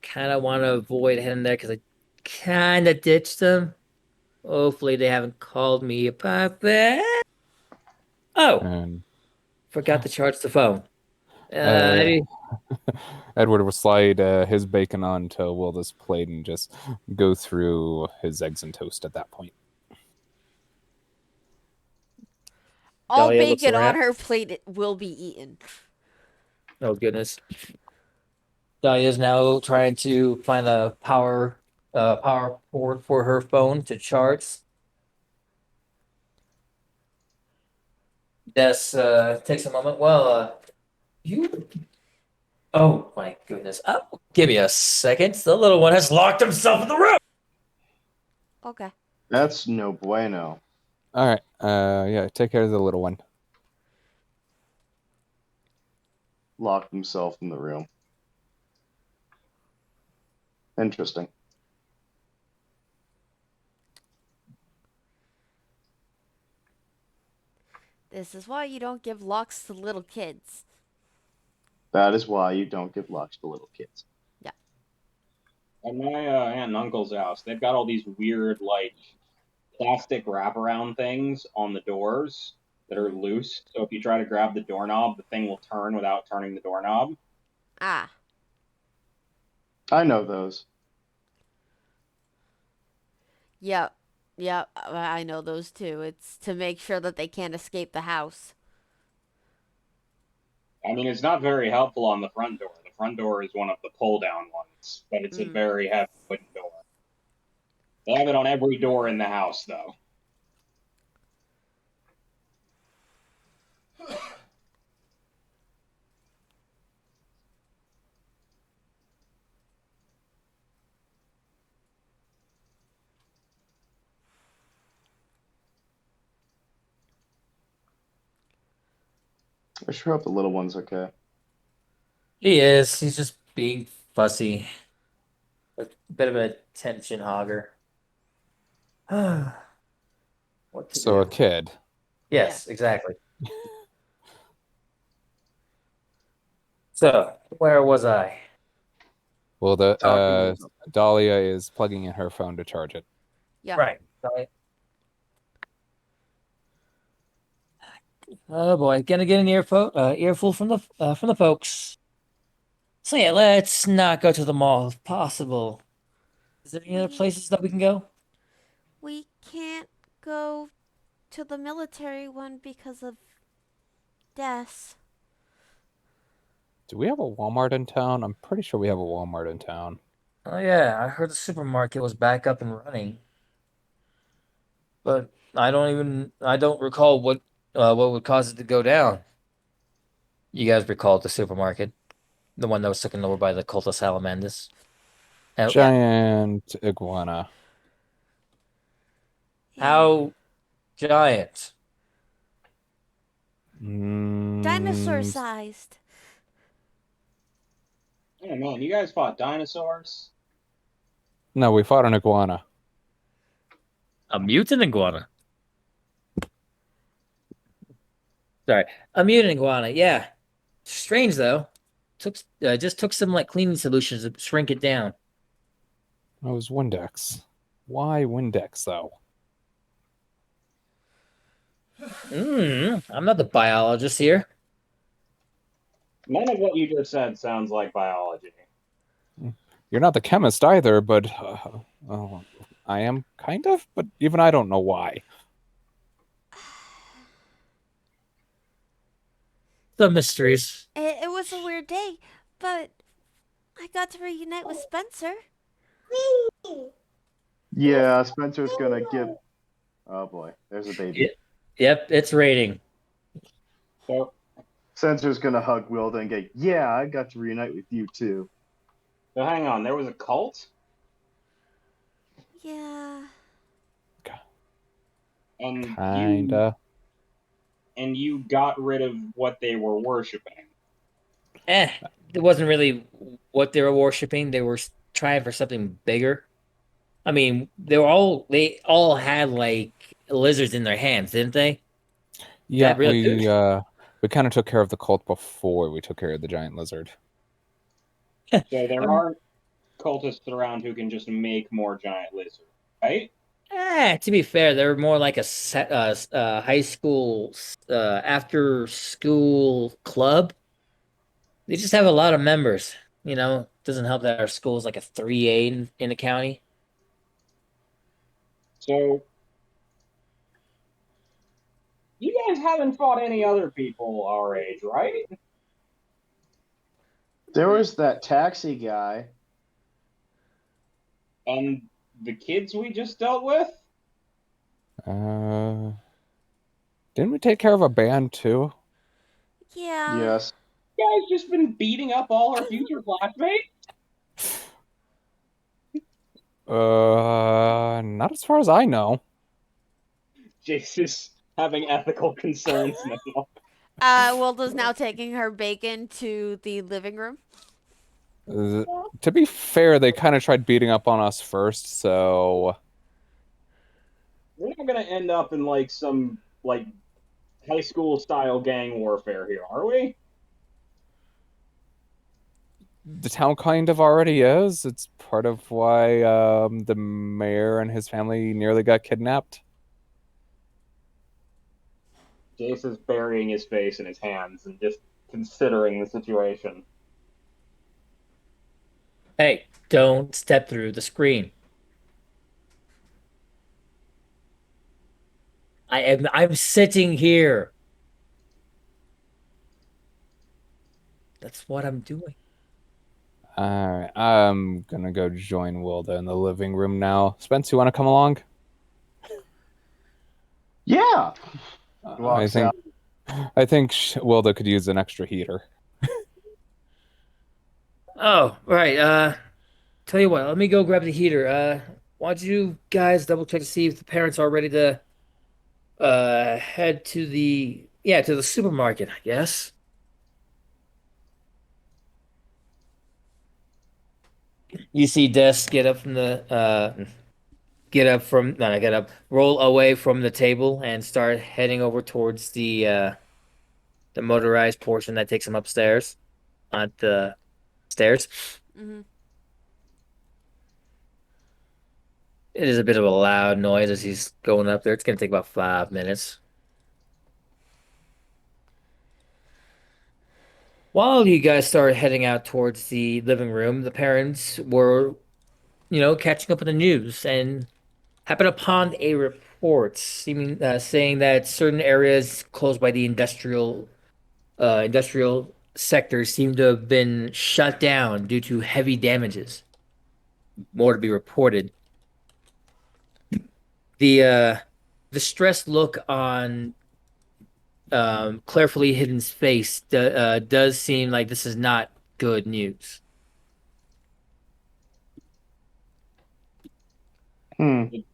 Kind of want to avoid heading there because I kind of ditched them. Hopefully they haven't called me about that. Oh, And forgot to charge the phone. Uh, Maybe Edward will slide his bacon onto Wilda's plate and just go through his eggs and toast at that point. All Dahlia looks bacon on around. her plate will be eaten. Oh goodness. Dahlia's now trying to find a power port for her phone to charge. This takes a moment. Well, you. Oh my goodness. Oh, give me a second. The little one has locked himself in the room. Okay. That's no bueno. All right. Yeah, take care of the little one. Locked himself in the room. Interesting. This is why you don't give locks to little kids. That is why you don't give locks to little kids. At my aunt and uncle's house, they've got all these weird, like, plastic wraparound things on the doors that are loose. So if you try to grab the doorknob, the thing will turn without turning the doorknob. Ah. I know those. Yep. Yep. I know those too. It's to make sure that they can't escape the house. I mean, it's not very helpful on the front door. The front door is one of the pull-down ones, but it's a very heavy wooden door. They have it on every door in the house, though. I sure hope the little one's okay. He is. He's just being fussy. A bit of a attention hogger. What to So a do? kid. Yes, exactly. So, where was I? Well, the Talking about- Dahlia is plugging in her phone to charge it. Yeah. Right. Oh boy, gonna get an earful from the folks. So yeah, let's not go to the mall if possible. Is there any other places that we can go? We can't go to the military one because of deaths. Do we have a Walmart in town? I'm pretty sure we have a Walmart in town. Oh yeah, I heard the supermarket was back up and running. But I don't recall what would cause it to go down. You guys recall the supermarket? The one that was taken over by the cult of Salamandus? Oh, Giant iguana. how giant? Dinosaur Mm, sized. Oh man, you guys fought dinosaurs? No, we fought an iguana. A mutant iguana. Sorry, a mutant iguana. Yeah, strange though. Just took some like cleaning solutions to shrink it down. It was Windex. Why Windex though? I'm not the biologist here. None of what you just said sounds like biology. You're not the chemist either, but I am, kind of, but even I don't know why. The mysteries. It was a weird day, but I got to reunite with Spencer. Yeah, Spencer's gonna give. Oh boy, there's a baby. Yep, it's raining. So, Spencer's gonna hug Wilda and go, "Yeah, I got to reunite with you too." so hang on, there was a cult? Yeah. And Kinda. you got rid of what they were worshiping. It wasn't really what they were worshiping. They were trying for something bigger. I mean, they all had like lizards in their hands, didn't they? Yeah, really we kind of took care of the cult before we took care of the giant lizard. So there aren't cultists around who can just make more giant lizards, right? To be fair, they're more like a high school after school club. They just have a lot of members. You know, doesn't help that our school is like a 3A in the county. So you guys haven't fought any other people our age, right? There was that taxi guy. And the kids we just dealt with? Didn't we take care of a band too? Yeah. Yes. You guys just been beating up all our future classmates? Not as far as I know. Jace is having ethical concerns now. Wilda's now taking her bacon to the living room. To be fair, they kind of tried beating up on us first, so We're not gonna end up in like some like high school style gang warfare here, are we? the town kind of already is. It's part of why the mayor and his family nearly got kidnapped. Jace is burying his face in his hands and just considering the situation. Hey, don't step through the screen. I'm sitting here. That's what I'm doing. Alright, I'm gonna go join Wilda in the living room now. Spence, you want to come along? Yeah. I Walks think out. Wilda could use an extra heater. Oh, right. Tell you what, let me go grab the heater. Why don't you guys double check to see if the parents are ready to head to the supermarket, I guess. You see Des get up from the roll away from the table and start heading over towards the motorized portion that takes him upstairs on the stairs. Mm-hmm. It is a bit of a loud noise as he's going up there. It's gonna take about 5 minutes. While you guys started heading out towards the living room, the parents were, catching up with the news and happened upon a report saying that certain areas close by the industrial sector seem to have been shut down due to heavy damages. More to be reported. The stressed look on Clairfully Hidden's face does seem like this is not good news. Since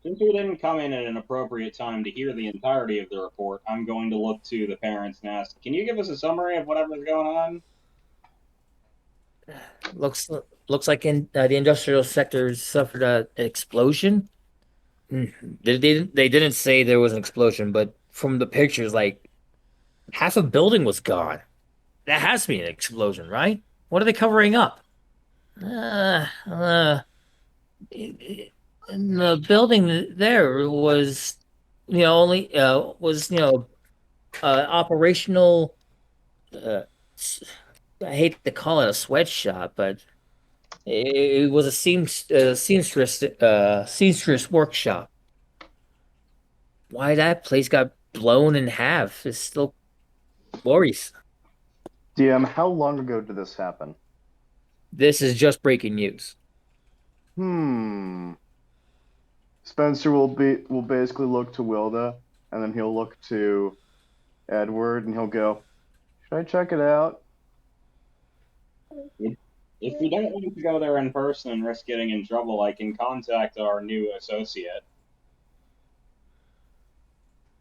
we didn't come in at an appropriate time to hear the entirety of the report, I'm going to look to the parents and ask, can you give us a summary of whatever's going on? Looks like in the industrial sector suffered an explosion. They didn't say there was an explosion, but from the pictures, like half a building was gone. That has to be an explosion, right? What are they covering up? In the building there was, only was operational. I hate to call it a sweatshop, but It was a seamstress workshop. Why that place got blown in half is still worries. DM, how long ago did this happen? This is just breaking news. Spencer will basically look to Wilda, and then he'll look to Edward, and he'll go, "Should I check it out?" If we don't want to go there in person and risk getting in trouble, I can contact our new associate.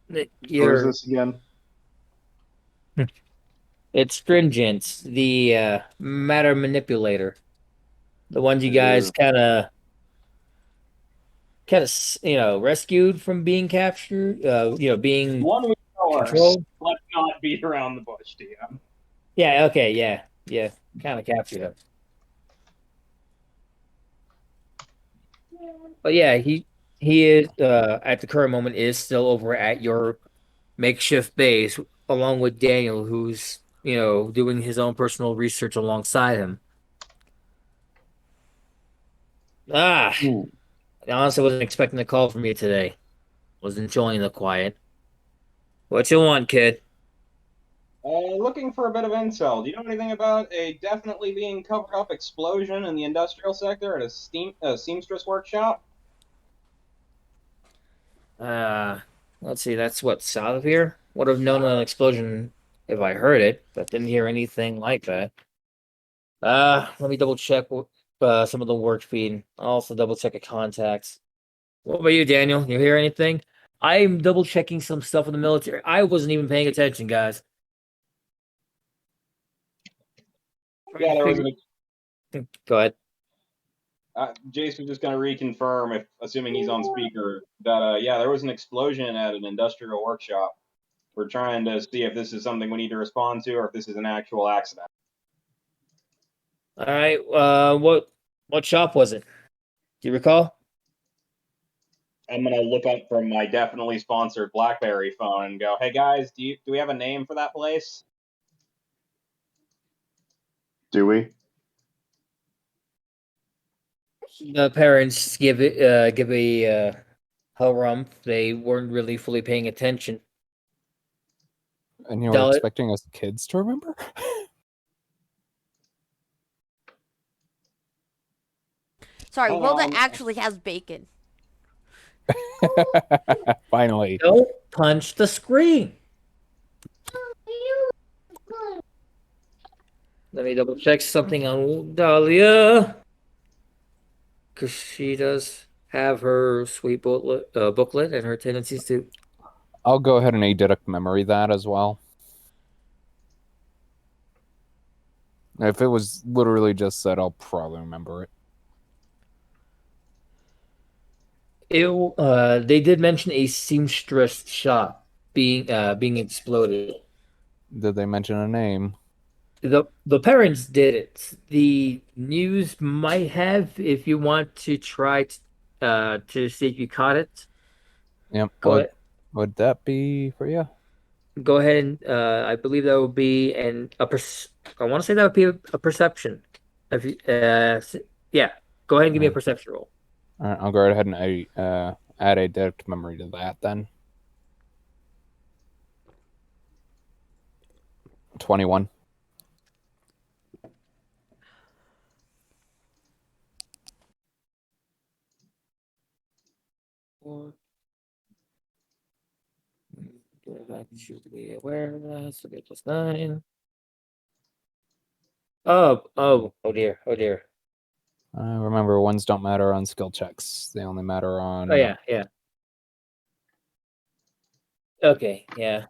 Who is You're this again? It's Stringent, the matter manipulator. The ones you guys Ew. rescued from being captured, being One we know are. controlled. Let's not beat around the bush, DM. Yeah, okay, yeah, kind of captured him. But yeah, he is at the current moment is still over at your makeshift base along with Daniel, who's doing his own personal research alongside him. Ah, I honestly wasn't expecting a call from you today. Was enjoying the quiet. What you want, kid? Looking for a bit of intel. Do you know anything about a definitely being covered up explosion in the industrial sector at a seamstress workshop? Let's see. That's what south of here. Would have known an explosion if I heard it, but didn't hear anything like that. Let me double check some of the work feed. I'll also double check a contacts. What about you, Daniel? You hear anything? I'm double checking some stuff in the military. I wasn't even paying attention, guys. Yeah, there was Go ahead. Jason's just going to reconfirm, if assuming he's on speaker, that there was an explosion at an industrial workshop. We're trying to see if this is something we need to respond to, or if this is an actual accident. All right. What shop was it? Do you recall? I'm gonna look up from my definitely sponsored BlackBerry phone and go, "Hey guys, do we have a name for that place?" Do we? The parents give a hell rump. They weren't really fully paying attention. And you were expecting us kids to remember? Sorry, Wilda actually has bacon. Finally. Don't punch the screen. Let me double check something on Dahlia. Because she does have her sweet booklet and her tendencies to. I'll go ahead and eidetic memory that as well. If it was literally just said, I'll probably remember it. They did mention a seamstress shop being exploded. Did they mention a name? The parents did it. The news might have, if you want to try to see if you caught it. Yep. Go ahead. Would that be for you? Go ahead and I believe that would be I want to say that would be a perception. If you, yeah, go ahead and give me a perception roll. All right, I'll go right ahead and add a eidetic memory to that then. 21. Back to the awareness. Okay, +9. Oh dear. Remember, ones don't matter on skill checks. They only matter on. Oh yeah. Okay, yeah.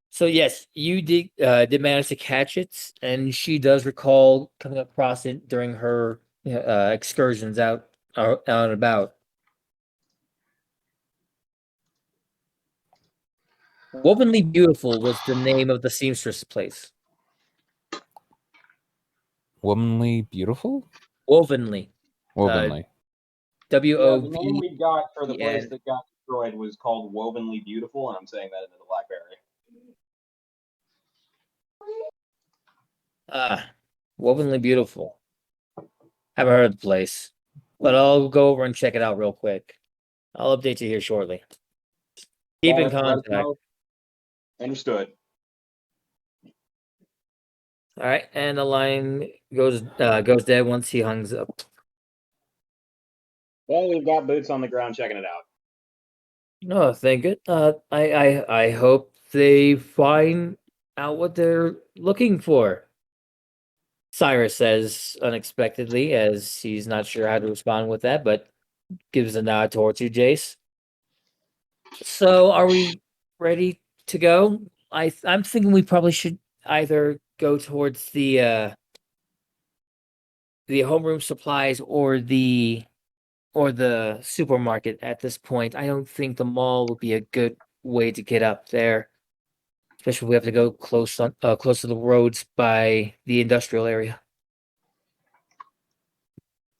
So yes, you did manage to catch it, and she does recall coming across it during her excursions out and about. Womanly Beautiful was the name of the seamstress place. Womanly Beautiful? Wovenly. Wovenly. The name we got for the place that got destroyed was called Wovenly Beautiful, and I'm saying that into the BlackBerry. Wovenly Beautiful. Haven't heard of the place, but I'll go over and check it out real quick. I'll update you here shortly. Keep in Let us contact. know. Understood. All right, and the line goes dead once he hangs up. Well, we've got boots on the ground checking it out. No, thank it. I hope they find out what they're looking for. Cyrus says unexpectedly, as he's not sure how to respond with that, but gives a nod towards you, Jace. So, are we ready to go? I'm thinking we probably should either go towards the homeroom supplies or the supermarket at this point. I don't think the mall would be a good way to get up there, especially if we have to go close to the roads by the industrial area.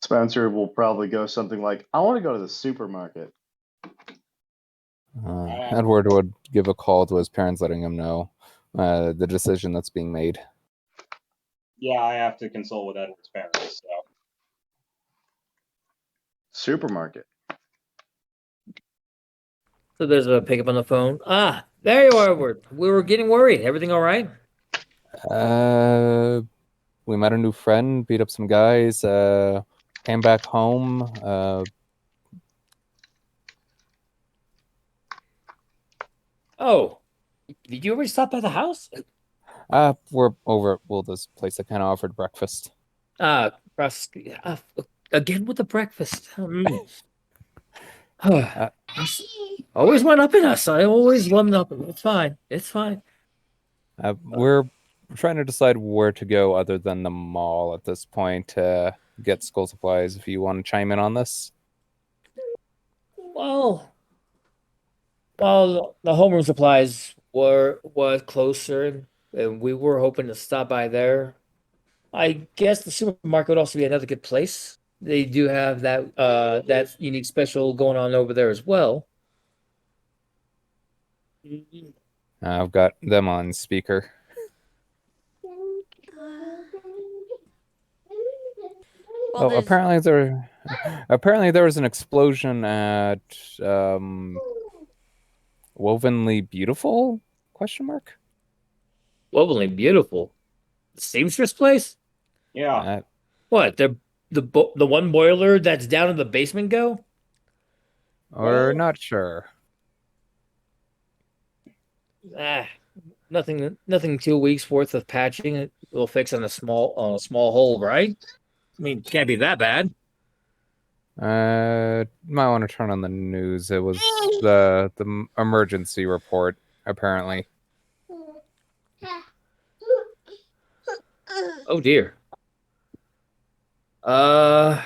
Spencer will probably go something like, I want to go to the supermarket. Edward would give a call to his parents, letting him know the decision that's being made. Yeah, I have to consult with Edward's parents. So. Supermarket. So there's a pickup on the phone. Ah, there you are, Edward. We were getting worried. Everything all right? We met a new friend, beat up some guys, came back home. Oh, did you already stop by the house? We're over at Wilda's place that kind of offered breakfast. Russ, again with the breakfast. Always one up in us. I always one up. It's fine. It's fine. We're trying to decide where to go other than the mall at this point to get school supplies. If you want to chime in on this. Well, the homeroom supplies was closer, and we were hoping to stop by there. I guess the supermarket would also be another good place. They do have that unique special going on over there as well. I've got them on speaker. Well, there's- apparently there was an explosion at Wovenly Beautiful? Question mark. Wovenly Beautiful, the seamstress place. Yeah. What the one boiler that's down in the basement go? Or not sure. Nothing 2 weeks worth of patching it will fix on a small hole, right? I mean, can't be that bad. Might want to turn on the news. It was the emergency report, apparently. Oh dear. Oh,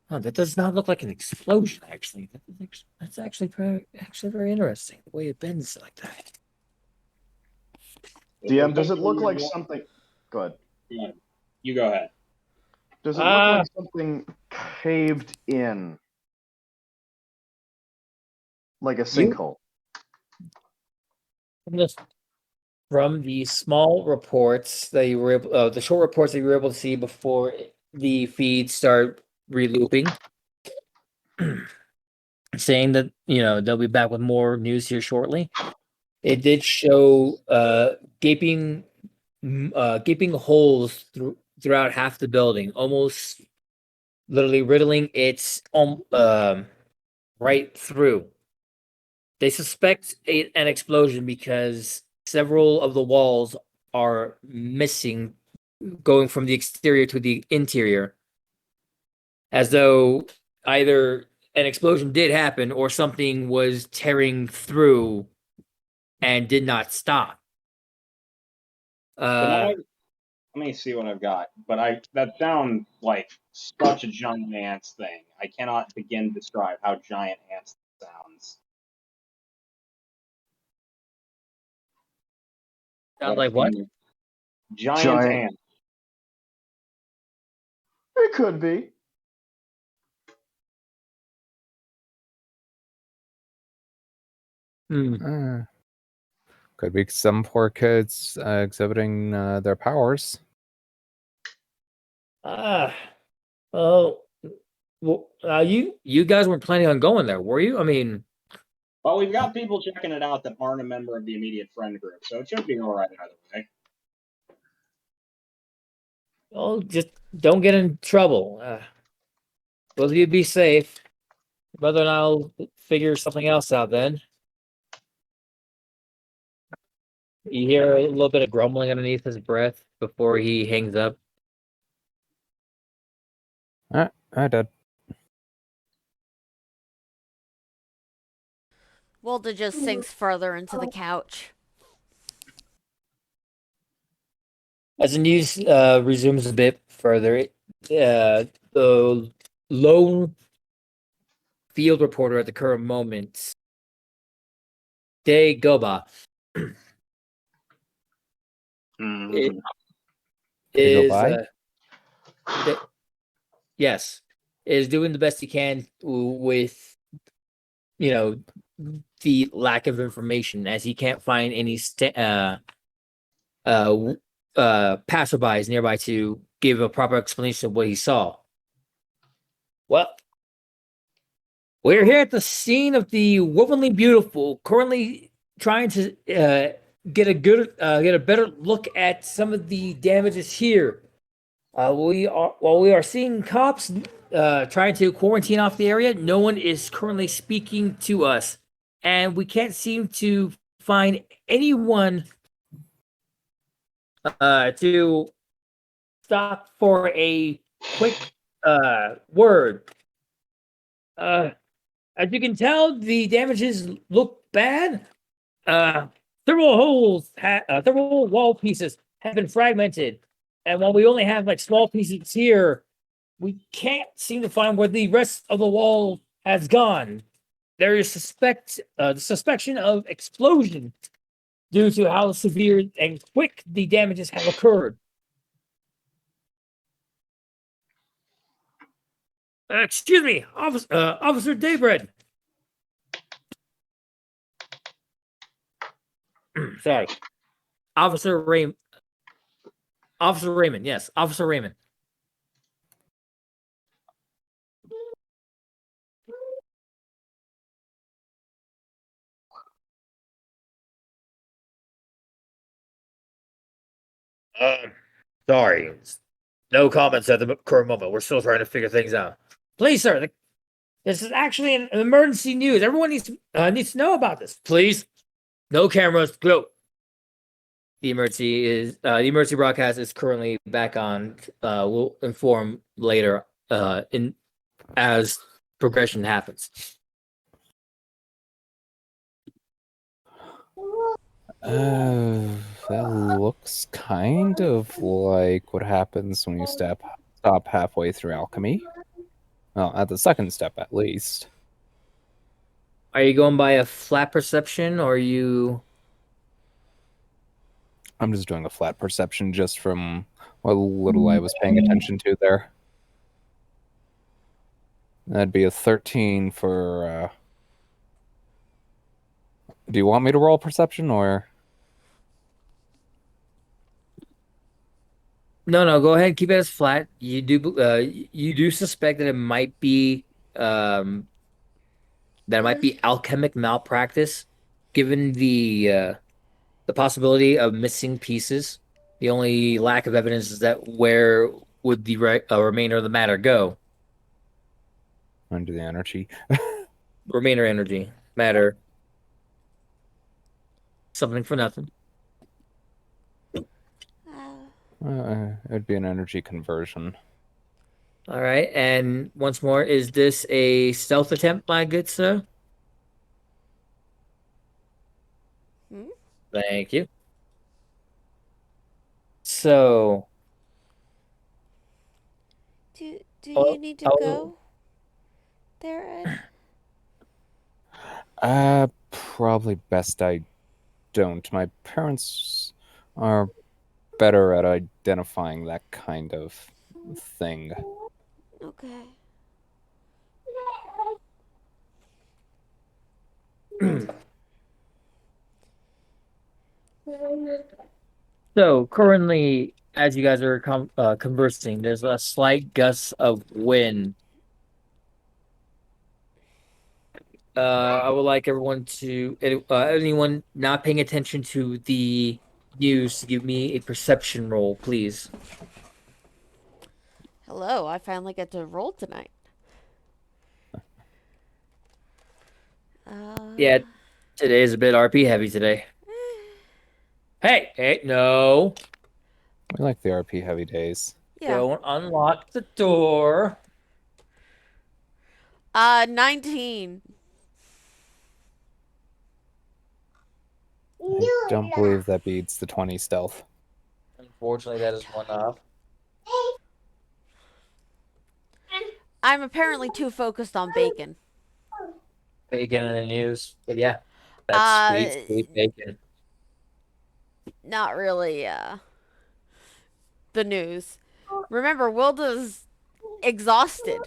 that does not look like an explosion. Actually, that's actually very interesting. The way it bends like that. DM, does it look like something? Go ahead. Yeah. You go ahead. Does it look like something caved in? Like a sinkhole? From the small reports that you were able, the short reports that you were able to see before the feed start relooping, saying that they'll be back with more news here shortly. It did show gaping holes throughout half the building, almost literally riddling its right through. They suspect an explosion because several of the walls are missing, going from the exterior to the interior, as though either an explosion did happen or something was tearing through and did not stop. Let me see what I've got. But that sounds like such a giant ants thing. I cannot begin to describe how giant ants sounds. Sounds like what? Giant ants. It could be. Could be some poor kids exhibiting their powers. Ah, oh, well, you guys weren't planning on going there, were you? I mean, Well, we've got people checking it out that aren't a member of the immediate friend group, so it should be all right either way. oh, just don't get in trouble. Will you be safe? Brother and I'll figure something else out then. You hear a little bit of grumbling underneath his breath before he hangs up. I did. Wilda just sinks further into the couch. As the news resumes a bit further, the lone field reporter at the current moment, Day Goba, Mhm. They go is by? yes, is doing the best he can with the lack of information, as he can't find any passerbys nearby to give a proper explanation of what he saw. Well, we're here at the scene of the Womanly Beautiful, currently trying to get a better look at some of the damages here. While we are seeing cops trying to quarantine off the area, no one is currently speaking to us, and we can't seem to find anyone to stop for a quick word. As you can tell, the damages look bad. Several wall pieces have been fragmented, and while we only have like small pieces here, we can't seem to find where the rest of the wall has gone. There is the suspicion of explosion due to how severe and quick the damages have occurred. Excuse me, Officer Daybread. Sorry, Officer Raymond. Officer Raymond, yes, Officer Raymond. Sorry. No comments at the current moment. We're still trying to figure things out. Please, sir. This is actually an emergency news. Everyone needs to know about this. Please. No cameras. Go. The emergency broadcast is currently back on. We'll inform later. As progression happens. That looks kind of like what happens when you stop halfway through alchemy. Well, at the second step, at least. Are you going by a flat perception, or are you? I'm just doing a flat perception just from what little I was paying attention to there. That'd be a 13 for. Do you want me to roll perception or? No. Go ahead. Keep it as flat. You do suspect that it might be alchemic malpractice, given the possibility of missing pieces. The only lack of evidence is that where would the remainder of the matter go? Under the energy. Remainder energy matter. Something for nothing. It'd be an energy conversion. All right, and once more, is this a stealth attempt, my good sir? Hmm? Thank you. So, Do Oh, you need to oh. go there, Ed? Probably best I don't. My parents are better at identifying that kind of thing. Okay. So currently, as you guys are conversing, there's a slight gust of wind. I would like everyone to anyone not paying attention to the news to give me a perception roll, please. Hello, I finally get to roll tonight. Yeah, today is a bit RP heavy today. Hey, no. We like the RP heavy days. Yeah. Don't unlock the door. 19. I don't believe that beats the 20 stealth. Unfortunately, that is one off. I'm apparently too focused on bacon. Bacon in the news. But yeah, that's sweet bacon. Not really, the news. Remember, Wilda's exhausted.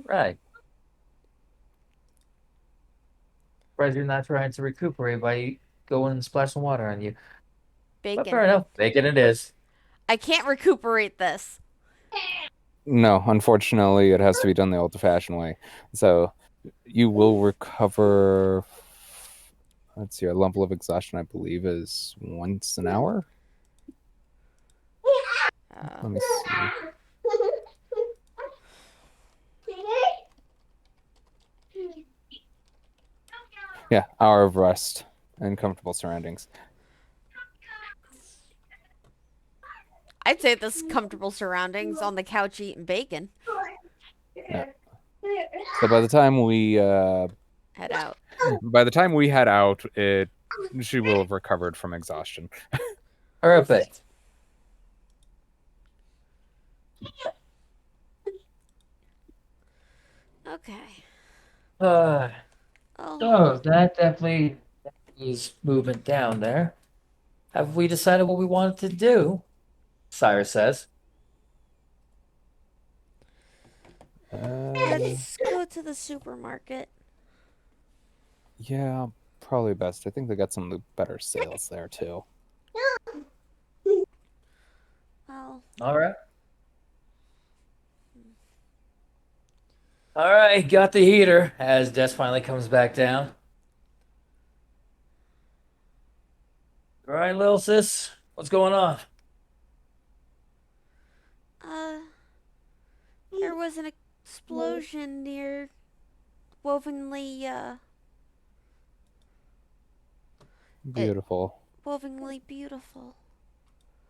Right. Surprised you're not trying to recuperate by going and splashing water on you. But fair Bacon. enough. Bacon it is. I can't recuperate this. No, unfortunately, it has to be done the old-fashioned way. So you will recover. Let's see, our level of exhaustion, I believe, is once an hour. Let me see. Yeah, hour of rest and comfortable surroundings. I'd say this comfortable surroundings on the couch eating bacon. Yeah. So by the time we Head out. head out, she will have recovered from exhaustion. Perfect. Okay. Oh, Oh, that definitely is movement down there. Have we decided what we wanted to do? Cyrus says. let's go to the supermarket. Yeah, probably best. I think they got some of the better sales there too. Well, All right. All right, got the heater as Des finally comes back down. All right, little sis, what's going on? there was an explosion near Wovenly, Beautiful. Wovenly Beautiful.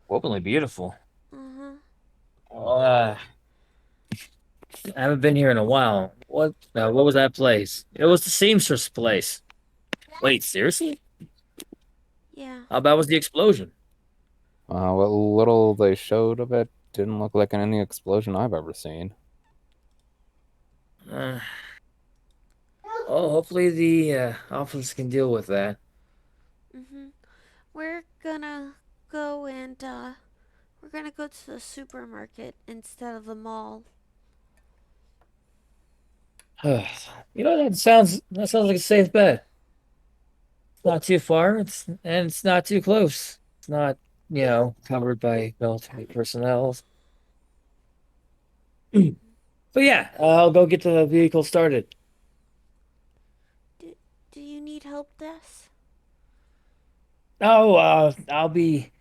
Woefully beautiful. Uh-huh. I haven't been here in a while. What was that place? It was the seamstress place. Wait, seriously? Yeah. How bad was the explosion? What little they showed of it didn't look like any explosion I've ever seen. Well, hopefully the office can deal with that. Mm-hmm. We're gonna go and, we're gonna go to the supermarket instead of the mall. You know, that sounds like a safe bet. It's not too far. It's not too close. It's not, covered by military personnel. But yeah, I'll go get the vehicle started. Do you need help, Des? Oh, I'll be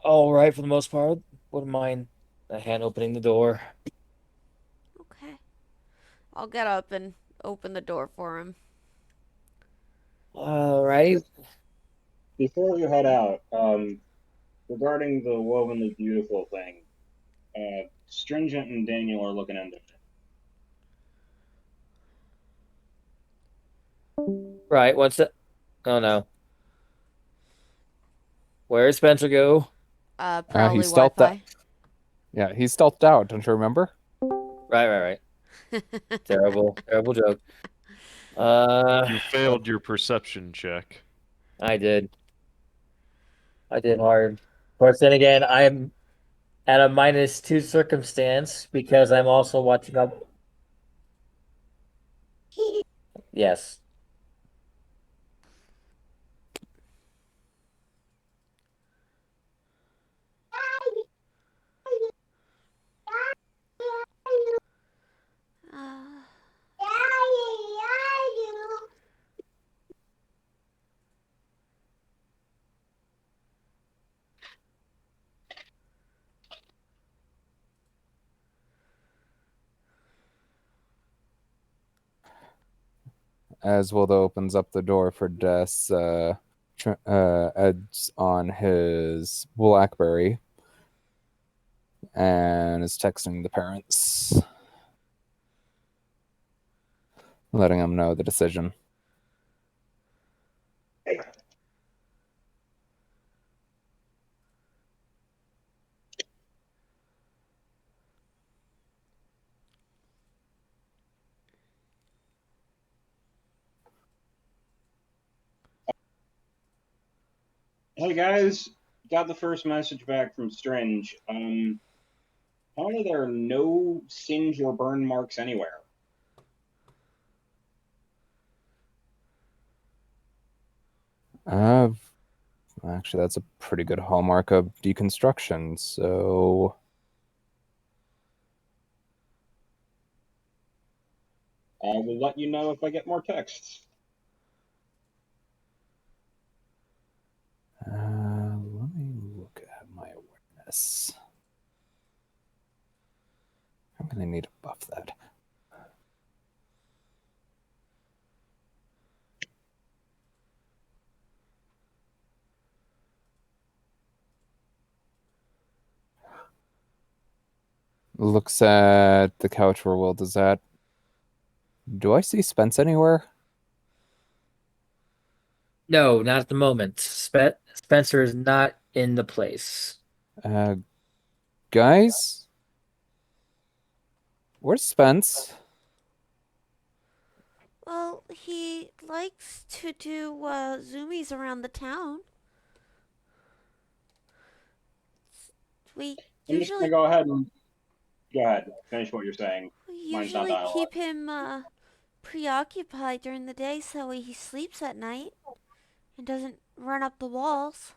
all right for the most part. Wouldn't mind a hand opening the door. Okay. I'll get up and open the door for him. All right. Before you head out, regarding the Wovenly Beautiful thing, Stringent and Daniel are looking into it. Right. What's that? Oh no. Where'd Spencer go? Probably stealthed Wi-Fi. Yeah, he stealthed out, don't you remember? Right. Terrible joke. You failed your perception check. I did hard. Of course, then again, I'm at a -2 circumstance because I'm also watching up. Yes. as Wilda opens up the door for Des, Ed's on his BlackBerry and is texting the parents, letting them know the decision. Hey guys, got the first message back from Strange. Apparently there are no singe or burn marks anywhere. Actually, that's a pretty good hallmark of deconstruction, so... I will let you know if I get more texts. Let me look at my awareness. I'm gonna need to buff that. Looks at the couch where Will does that. Do I see Spence anywhere? No, not at the moment. Spencer is not in the place. Guys? Where's Spence? Well, he likes to do zoomies around the town. We I'm just usually gonna go ahead, finish what you're saying. Mine's not dialogue. keep him preoccupied during the day so he sleeps at night and doesn't run up the walls.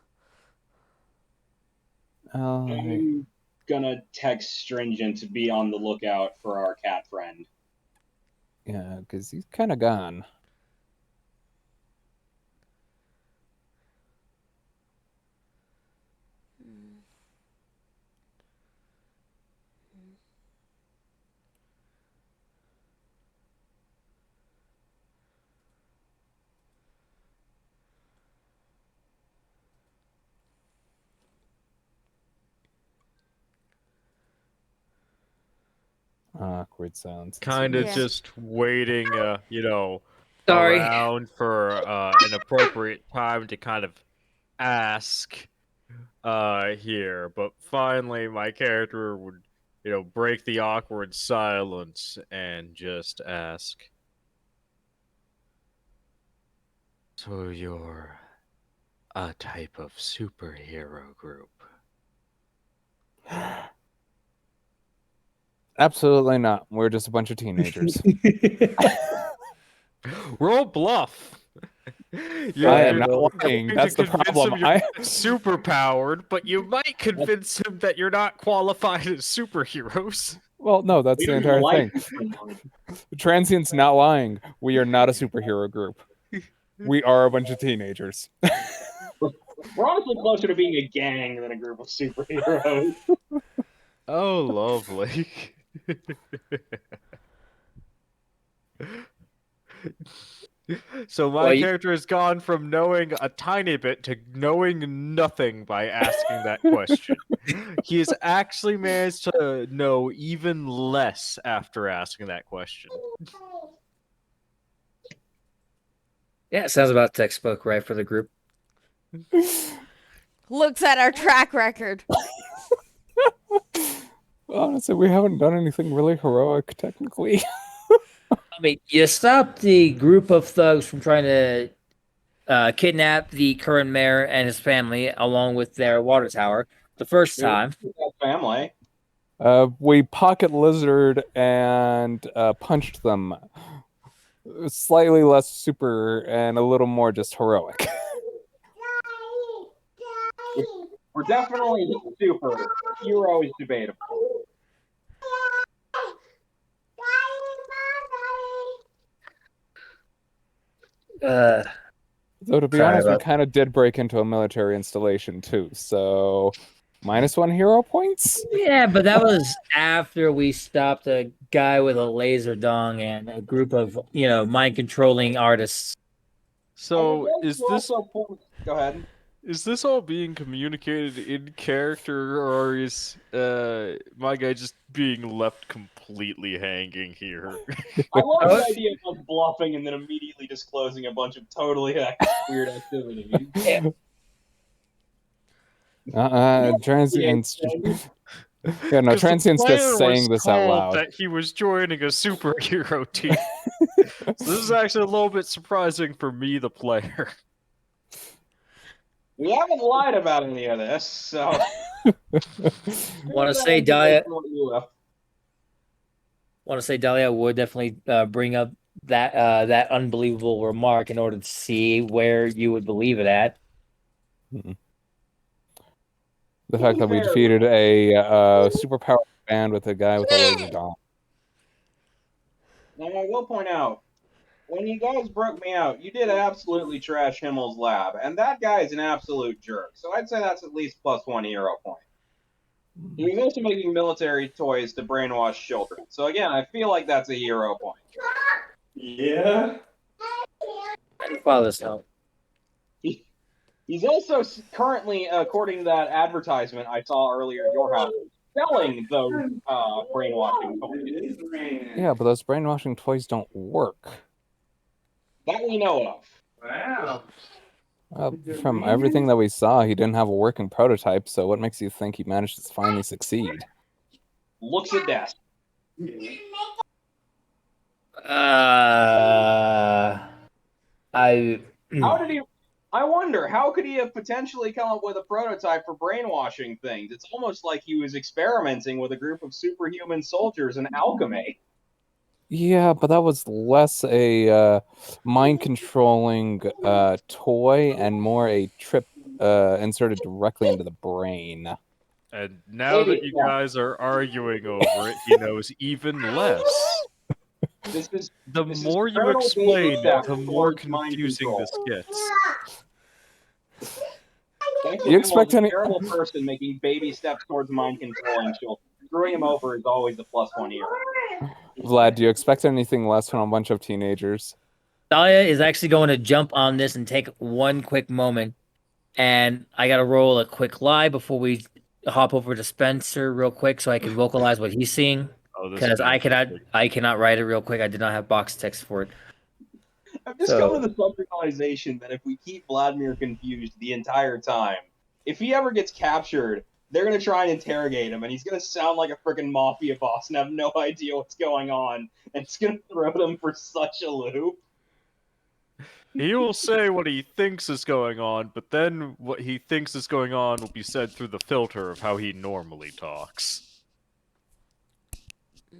I'm gonna text Stringent to be on the lookout for our cat friend. Yeah, because he's kind of gone. Awkward silence. Kind of Yeah. just waiting, Sorry. around for an appropriate time to kind of ask here. But finally, my character would, break the awkward silence and just ask. So you're a type of superhero group? Absolutely not. We're just a bunch of teenagers. Roll bluff. I am not lying. That's the problem. You're super powered, but you might convince him that you're not qualified as superheroes. Well, no, that's the entire thing. Transient's not lying. We are not a superhero group. We are a bunch of teenagers. We're honestly closer to being a gang than a group of superheroes. Oh, lovely. So my character has gone from knowing a tiny bit to knowing nothing by asking that question. He has actually managed to know even less after asking that question. Yeah, sounds about textbook, right, for the group. Looks at our track record. Honestly, we haven't done anything really heroic, technically. I mean, you stopped the group of thugs from trying to kidnap the current mayor and his family, along with their water tower, the first time. Family. We pocket lizard and punched them. Slightly less super and a little more just heroic. We're definitely super. Hero is debatable. Though to be honest, we kind of did break into a military installation too, so -1 hero points? Yeah, but that was after we stopped a guy with a laser dong and a group of, mind controlling artists. So is this Go ahead. is this all being communicated in character, or is my guy just being left completely hanging here? I love the idea of us bluffing and then immediately disclosing a bunch of totally weird activity. Transient's yeah, no, 'Cause the Transient's player just saying was this out told loud. that he was joining a superhero team. So this is actually a little bit surprising for me, the player. We haven't lied about any of this, so. Want to say Dahlia would definitely bring up that unbelievable remark in order to see where you would believe it at. The fact that we defeated a superpowered band with a guy with a laser dong. Now, I will point out, when you guys broke me out, you did absolutely trash Himmel's lab, and that guy is an absolute jerk. So I'd say that's at least +1 hero point. He was also making military toys to brainwash children. So again, I feel like that's a hero point. Yeah. And Father's help. He's also currently, according to that advertisement I saw earlier at your house, selling those brainwashing toys. Yeah, but those brainwashing toys don't work. That we know of. Wow. From everything that we saw, he didn't have a working prototype, so what makes you think he managed to finally succeed? Looks at desk. How did he? I wonder, how could he have potentially come up with a prototype for brainwashing things? It's almost like he was experimenting with a group of superhuman soldiers in alchemy. Yeah, but that was less a mind-controlling toy and more a trip inserted directly into the brain. And now that you guys are arguing over it, he knows even less. The more you explain, the more confusing this gets. You expect any terrible person making baby steps towards mind controlling children. Screwing him over is always a +1 hero. Vlad, do you expect anything less from a bunch of teenagers? Dahlia is actually going to jump on this and take one quick moment. And I got to roll a quick lie before we hop over to Spencer real quick so I can vocalize what he's seeing. Because I cannot write it real quick. I did not have box text for it. I've just come to the self-realization that if we keep Vladimir confused the entire time, if he ever gets captured, they're going to try and interrogate him, and he's going to sound like a freaking mafia boss and have no idea what's going on, and it's going to throw them for such a loop. He will say what he thinks is going on, but then what he thinks is going on will be said through the filter of how he normally talks.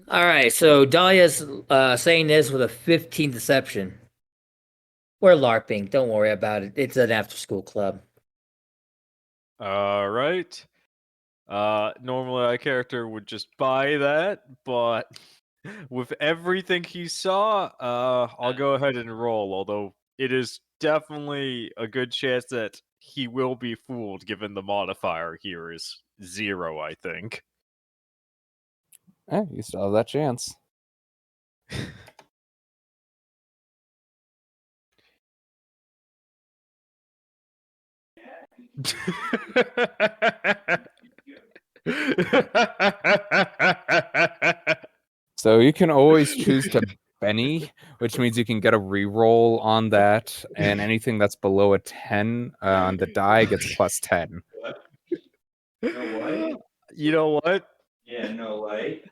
All right, so Dahlia's saying this with a 15 deception. We're LARPing. Don't worry about it. It's an after-school club. All right. Normally our character would just buy that, but with everything he saw, I'll go ahead and roll, although it is definitely a good chance that he will be fooled given the modifier here is 0, I think. You still have that chance. So you can always choose to Benny, which means you can get a reroll on that, and anything that's below a 10 on the die gets +10. You know what? Yeah, no light.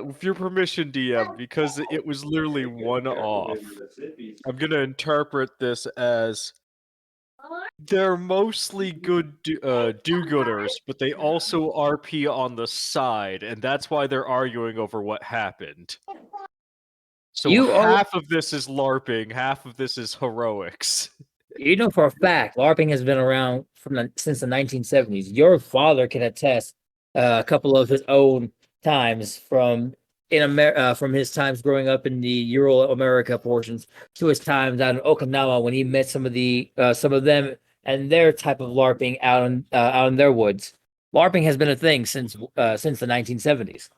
With your permission, DM, because it was literally one off, I'm gonna interpret this as they're mostly good do-gooders, but they also RP on the side, and that's why they're arguing over what happened. So half of this is LARPing, half of this is heroics. You know for a fact, LARPing has been around since the 1970s. Your father can attest a couple of his own times from his times growing up in the Euro America portions to his times out in Okinawa when he met some of them and their type of LARPing out in their woods. LARPing has been a thing since the 1970s.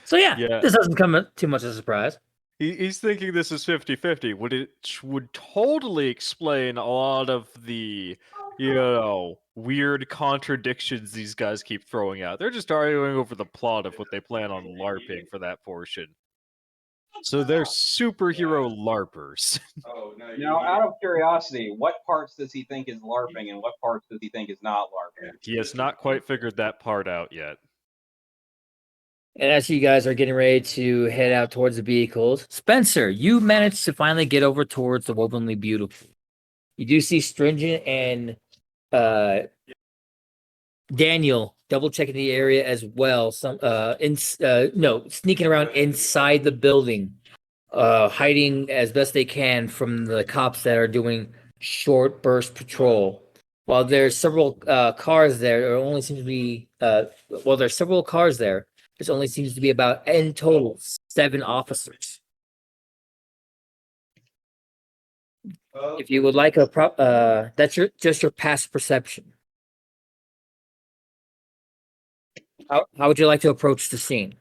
So yeah, Yeah. this doesn't come too much as a surprise. He's thinking this is 50-50. Would totally explain a lot of the, weird contradictions these guys keep throwing out. They're just arguing over the plot of what they plan on LARPing for that portion. So they're superhero LARPers. Now, out of curiosity, what parts does he think is LARPing and what parts does he think is not LARPing? He has not quite figured that part out yet. And as you guys are getting ready to head out towards the vehicles, Spencer, you managed to finally get over towards the Wovenly Beautiful. You do see Stringent and Daniel double checking the area as well. Sneaking around inside the building, hiding as best they can from the cops that are doing short burst patrol. While there's several cars there, there's several cars there. There only seems to be about, in total, 7 officers. If you would like that's just your past perception. How would you like to approach the scene?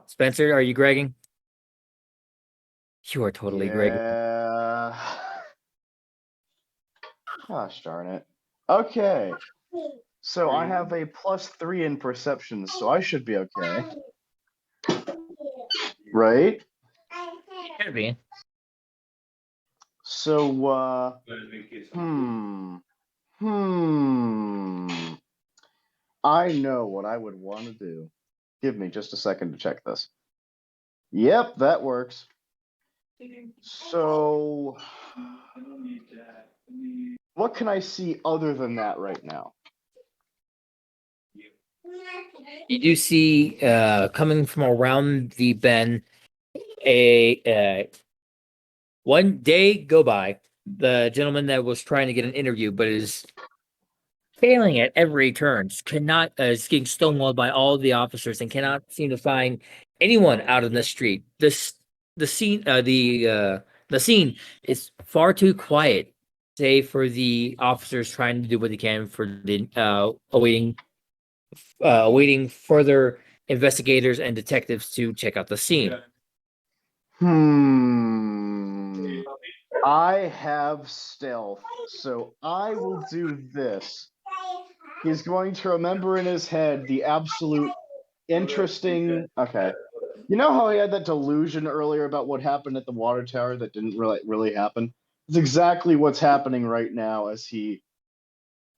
Spencer, are you Gregging? You are totally Gregging. Yeah. Gosh darn it. Okay. So I have a +3 in perception, so I should be okay. Right? Could be. So, I know what I would want to do. Give me just a second to check this. Yep, that works. So, what can I see other than that right now? You do see coming from around the bend one day go by. The gentleman that was trying to get an interview but is failing at every turn, cannot is getting stonewalled by all the officers and cannot seem to find anyone out in the street. The scene is far too quiet, save for the officers trying to do what they can for the awaiting further investigators and detectives to check out the scene. I have stealth, so I will do this. He's going to remember in his head the absolute interesting. Okay. You know how he had that delusion earlier about what happened at the water tower that didn't really happen? It's exactly what's happening right now as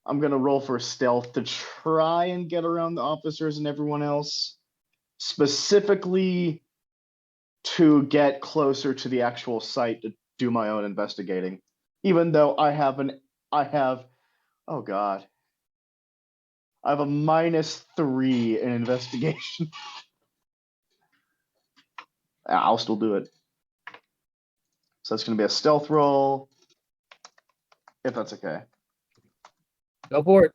I'm going to roll for stealth to try and get around the officers and everyone else, specifically to get closer to the actual site to do my own investigating. Even though I have a -3 in investigation. I'll still do it. So that's going to be a stealth roll, if that's okay. Go for it.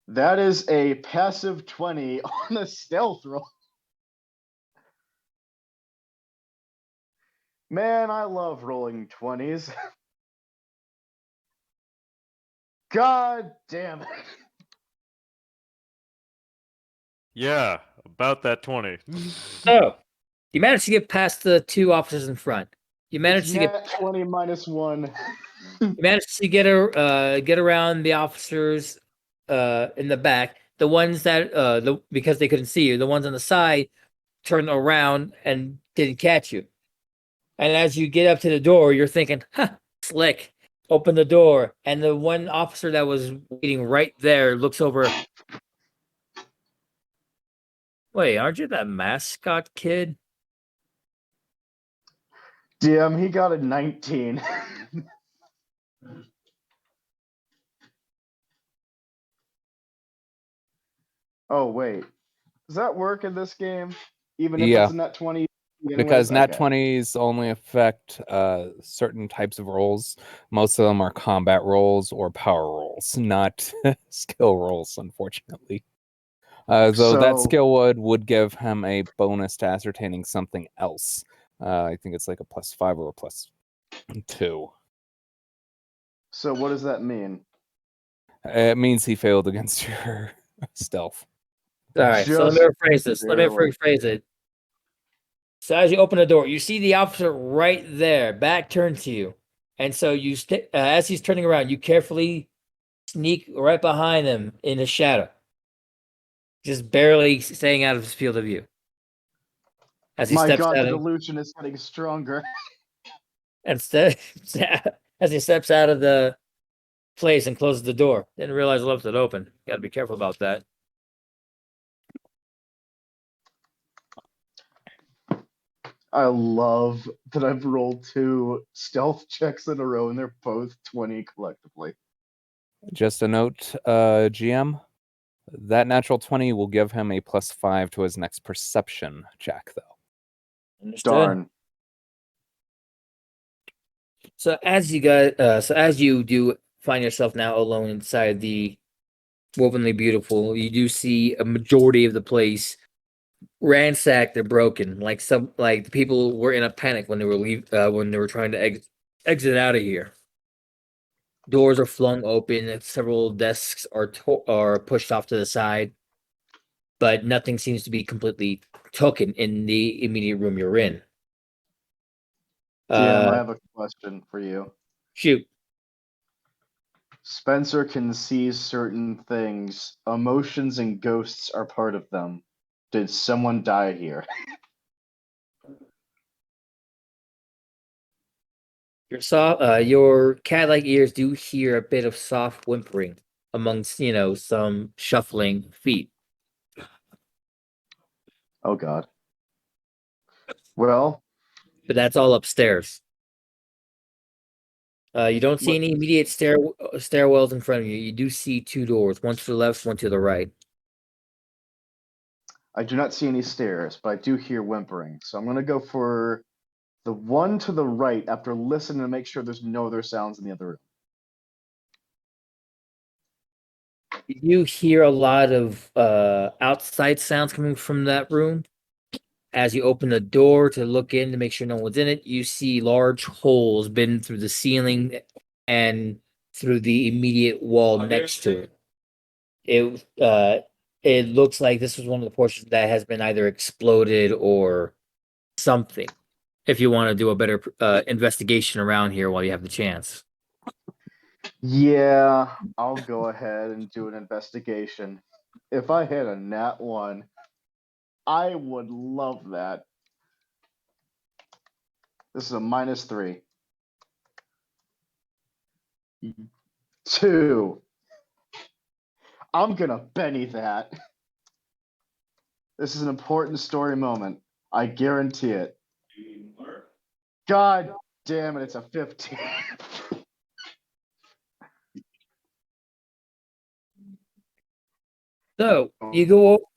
That is a passive 20 on a stealth roll. Man, I love rolling 20s. God damn it. Yeah, about that 20. So, you managed to get past the 2 officers in front. You managed to get 20 -1. You managed to get around the officers in the back. The ones that because they couldn't see you, the ones on the side turned around and didn't catch you. And as you get up to the door, you're thinking, slick. Open the door, and the one officer that was waiting right there looks over. Wait, aren't you that mascot kid? DM, he got a 19. Oh, wait. Does that work in this game? Even if it's a nat 20? Because nat Okay. 20s only affect certain types of rolls. Most of them are combat rolls or power rolls, not skill rolls, unfortunately. Though that So- skill would give him a bonus to ascertaining something else. I think it's like a +5 or a +2. So what does that mean? It means he failed against your stealth. All right, so let me Just rephrase this. Let me barely. rephrase it. So as you open the door, you see the officer right there, back turned to you, and so as he's turning around, you carefully sneak right behind him in the shadow, just barely staying out of his field of view. As he My steps God, out the of, delusion is getting stronger. and as he steps out of the place and closes the door, didn't realize I left it open. Got to be careful about that. I love that I've rolled 2 stealth checks in a row and they're both 20 collectively. Just a note, GM, that natural 20 will give him a +5 to his next perception check, though. Understood. Darn. So as you do find yourself now alone inside the Wovenly Beautiful, you do see a majority of the place ransacked and broken. Like the people were in a panic when they were trying to exit out of here. Doors are flung open, and several desks are pushed off to the side, but nothing seems to be completely taken in the immediate room you're in. DM, I have a question for you. Shoot. Spencer can see certain things. Emotions and ghosts are part of them. Did someone die here? Your cat-like ears do hear a bit of soft whimpering amongst, some shuffling feet. Oh God. Well, But that's all upstairs. You don't see What- any immediate stairwells in front of you. You do see 2 doors, one to the left, one to the right. I do not see any stairs, but I do hear whimpering. So I'm gonna go for the one to the right after listening to make sure there's no other sounds in the other room. You hear a lot of outside sounds coming from that room. As you open the door to look in to make sure no one's in it, you see large holes bitten through the ceiling and through the immediate wall next to it. It looks like this was one of the portions that has been either exploded or something. If you want to do a better investigation around here while you have the chance. Yeah, I'll go ahead and do an investigation. If I hit a nat 1, I would love that. This is a -3. 2. I'm gonna Benny that. This is an important story moment. I guarantee it. God damn it, it's a 15. So you go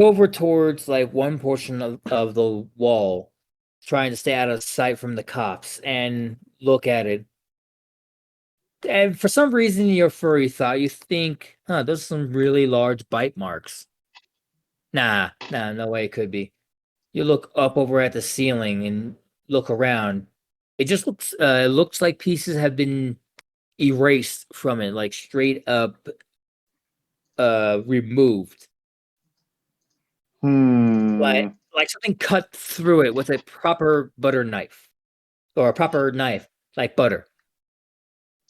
over towards like one portion of the wall, trying to stay out of sight from the cops, and look at it. And for some reason, your furry thought, you think, those are some really large bite marks. Nah, no way it could be. You look up over at the ceiling and look around. It just looks like pieces have been erased from it, like straight up removed. Like something cut through it with a proper butter knife. Or a proper knife, like butter.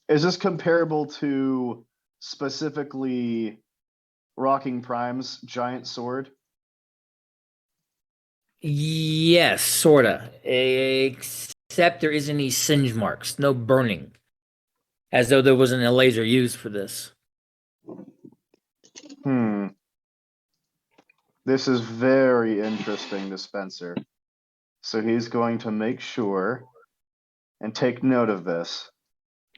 Is this comparable to specifically Rocking Prime's giant sword? Yes, sorta. Except there isn't any singe marks, no burning. As though there wasn't a laser used for this. This is very interesting to Spencer. So he's going to make sure and take note of this.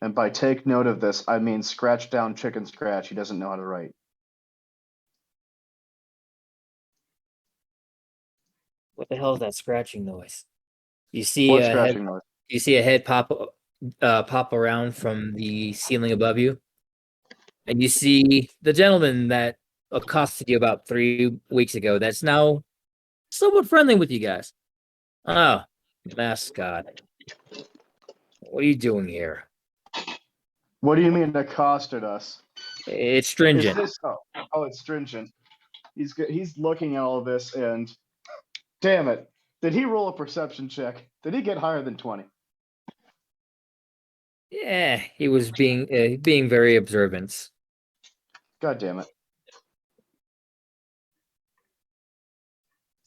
And by take note of this, I mean scratch down chicken scratch. He doesn't know how to write. What the hell is that scratching noise? You see What a head, scratching noise? you see a head pop around from the ceiling above you. And you see the gentleman that accosted you about 3 weeks ago that's now somewhat friendly with you guys. Oh, Mascot. What are you doing here? What do you mean accosted us? It's Is stringent. this? Oh, it's stringent. He's looking at all of this, and damn it, did he roll a perception check? Did he get higher than 20? Yeah, he was being very observant. God damn it.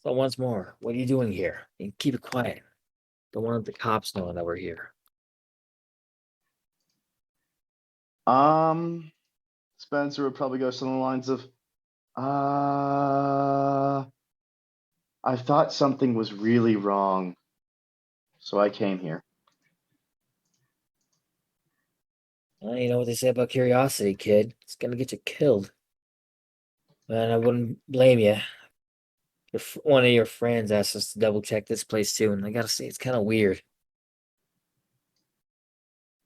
So once more, what are you doing here? And keep it quiet. Don't want the cops knowing that we're here. Spencer would probably go something along the lines of, I thought something was really wrong, so I came here. Well, you know what they say about curiosity, kid. It's gonna get you killed. And I wouldn't blame you. If one of your friends asked us to double check this place too, and I gotta say, it's kind of weird.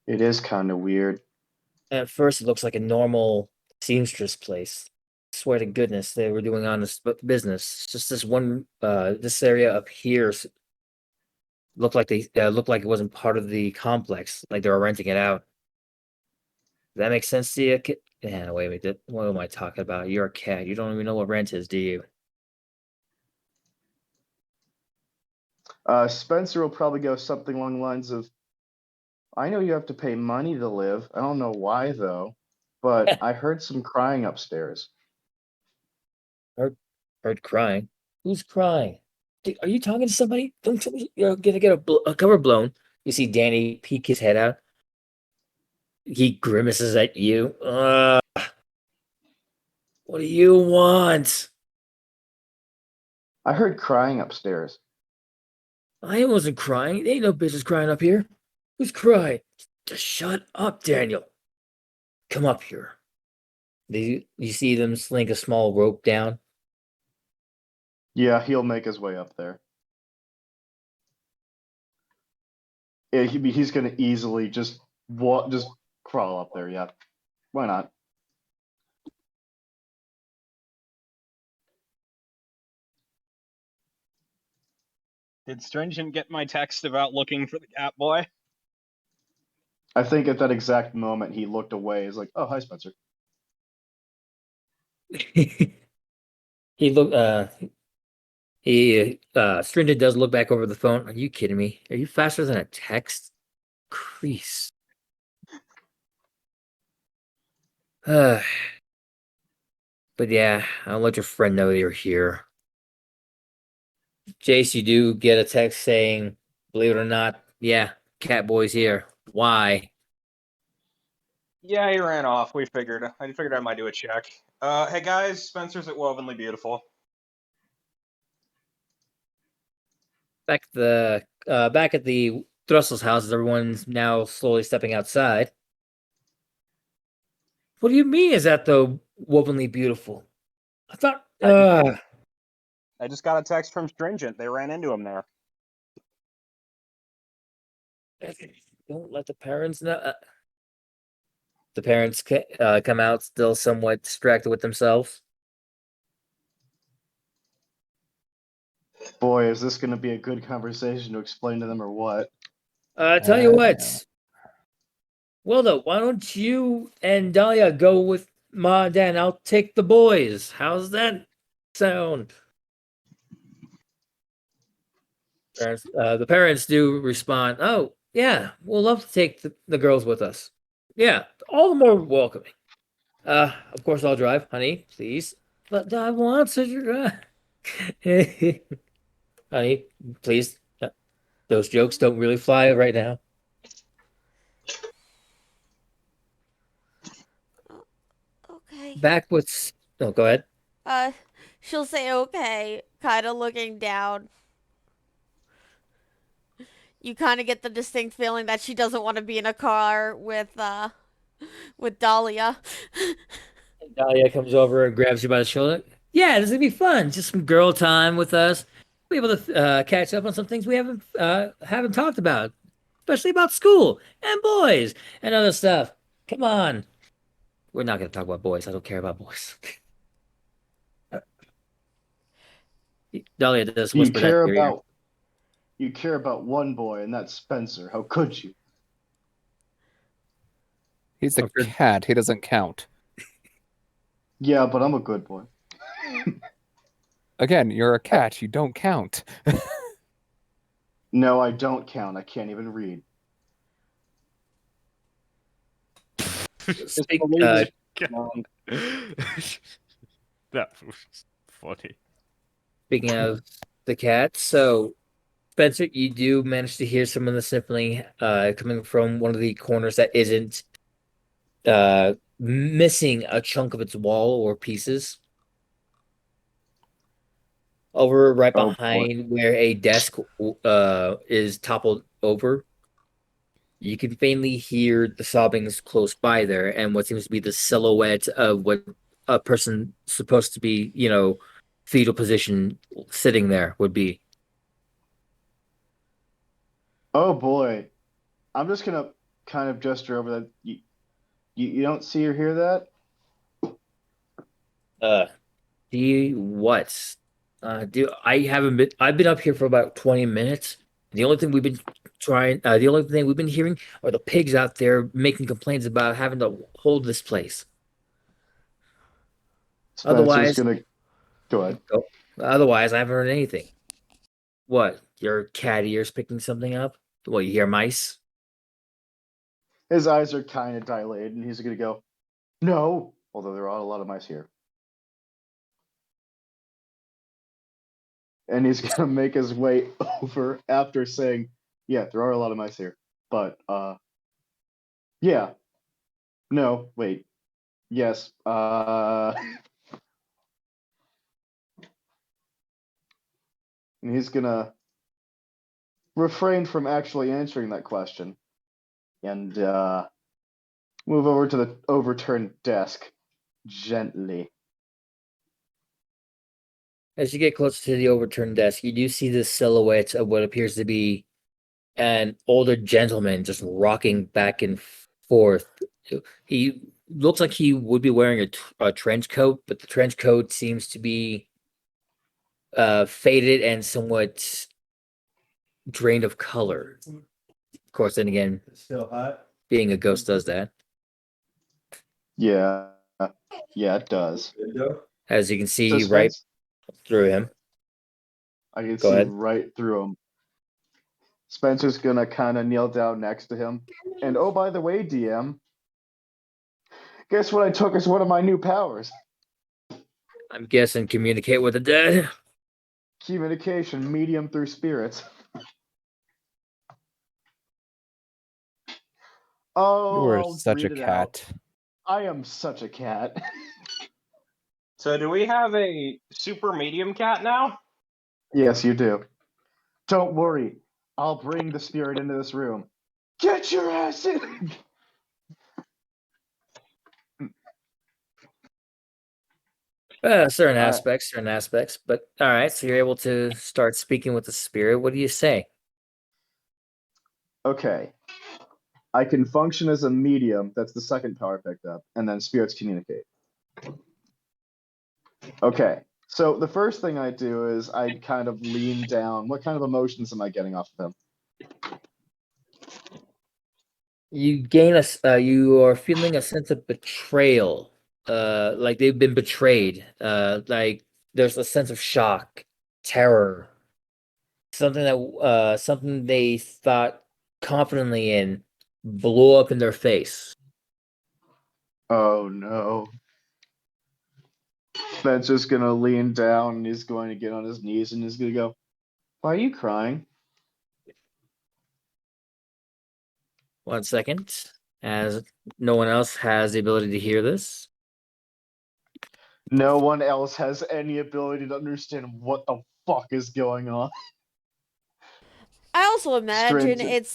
It is kind of weird. At first, it looks like a normal seamstress place. Swear to goodness, they were doing honest business. It's just this one, this area up here looked like looked like it wasn't part of the complex, like they were renting it out. Does that make sense to you, kid? Yeah, wait a minute. What am I talking about? You're a cat. You don't even know what rent is, do you? Spencer will probably go something along the lines of, I know you have to pay money to live. I don't know why though, but I heard some crying upstairs. Heard crying. Who's crying? Are you talking to somebody? Don't tell me you're gonna get a cover blown. You see Danny peek his head out. He grimaces at you. What do you want? I heard crying upstairs. I wasn't crying. There ain't no business crying up here. Who's crying? Just shut up, Daniel. Come up here. You see them sling a small rope down? Yeah, he'll make his way up there. Yeah, he's gonna easily just crawl up there. Yeah, why not? Did Stringent get my text about looking for the cat boy? I think at that exact moment he looked away. He's like, "Oh, hi, Spencer." He look Stringent does look back over the phone. Are you kidding me? Are you faster than a text? Crease. But yeah, I'll let your friend know that you're here. Jace, you do get a text saying, believe it or not, yeah, Catboy's here. Why? Yeah, he ran off. I figured I might do a check. Hey guys, Spencer's at Wovenly Beautiful. Back at the Thrustle's house, everyone's now slowly stepping outside. What do you mean is that the womanly beautiful? I thought I just got a text from Stringent. They ran into him there. don't let the parents know. The parents come out still somewhat distracted with themselves. Boy, is this going to be a good conversation to explain to them or what? Tell you what. Wilda, why don't you and Dahlia go with Ma and Dan? I'll take the boys. How's that sound? The parents do respond, oh, yeah, we'll love to take the girls with us. Yeah, all the more welcoming. Of course I'll drive, honey, please. But I want to drive. Honey, please. Those jokes don't really fly right now. Okay. Backwards. Oh, go ahead. She'll say okay, kind of looking down. You kind of get the distinct feeling that she doesn't want to be in a car with Dahlia. Dahlia comes over and grabs you by the shoulder. Yeah, this is gonna be fun. Just some girl time with us. We'll be able to catch up on some things we haven't talked about, especially about school and boys and other stuff. Come on. We're not gonna talk about boys. I don't care about boys. Dahlia does Do you whisper that care to your ear. about? You care about one boy, and that's Spencer. How could you? He's a Okay. cat. He doesn't count. Yeah, but I'm a good boy. Again, you're a cat. You don't count. No, I don't count. I can't even read. Speak, believe it. That was funny. Speaking of the cat, so Spencer, you do manage to hear some of the sniffling coming from one of the corners that isn't missing a chunk of its wall or pieces. Over right Oh, boy. behind where a desk is toppled over, you can faintly hear the sobbings close by there, and what seems to be the silhouette of what a person supposed to be, fetal position sitting there would be. Oh boy. I'm just gonna kind of gesture over that. You don't see or hear that? Do what? I've been up here for about 20 minutes. The only thing we've been hearing are the pigs out there making complaints about having to hold this place. Spencer's Otherwise, gonna go ahead. otherwise, I haven't heard anything. What? Your cat ears picking something up? What, you hear mice? His eyes are kind of dilated, and he's gonna go, "No," although there are a lot of mice here. And he's gonna make his way over after saying, "Yeah, there are a lot of mice here, but yeah, no, wait, yes, And he's gonna refrain from actually answering that question and move over to the overturned desk gently. As you get closer to the overturned desk, you do see the silhouette of what appears to be an older gentleman just rocking back and forth. He looks like he would be wearing a trench coat, but the trench coat seems to be faded and somewhat drained of color. Of course, then again, Still hot. being a ghost does that. Yeah, yeah, it does. As you can see So right Spence, through him. I can Go see ahead. right through him. Spencer's gonna kind of kneel down next to him. And oh, by the way, DM, guess what I took as one of my new powers? I'm guessing communicate with the dead. Communication, medium through spirits. Oh, You were I'll such a read it out. cat. I am such a cat. So do we have a super medium cat now? Yes, you do. Don't worry. I'll bring the spirit into this room. Get your ass in! Certain aspects. But all right, so you're able to start speaking with the spirit. What do you say? Okay. I can function as a medium. That's the second power picked up. And then spirits communicate. Okay. So the first thing I do is I kind of lean down. What kind of emotions am I getting off of him? You are feeling a sense of betrayal. Like they've been betrayed. Like there's a sense of shock, terror. Something they thought confidently in blew up in their face. Oh no. Spencer's gonna lean down and he's going to get on his knees and he's gonna go, "Why are you crying?" 1 second, as no one else has the ability to hear this. No one else has any ability to understand what the fuck is going on. I also imagine Strange.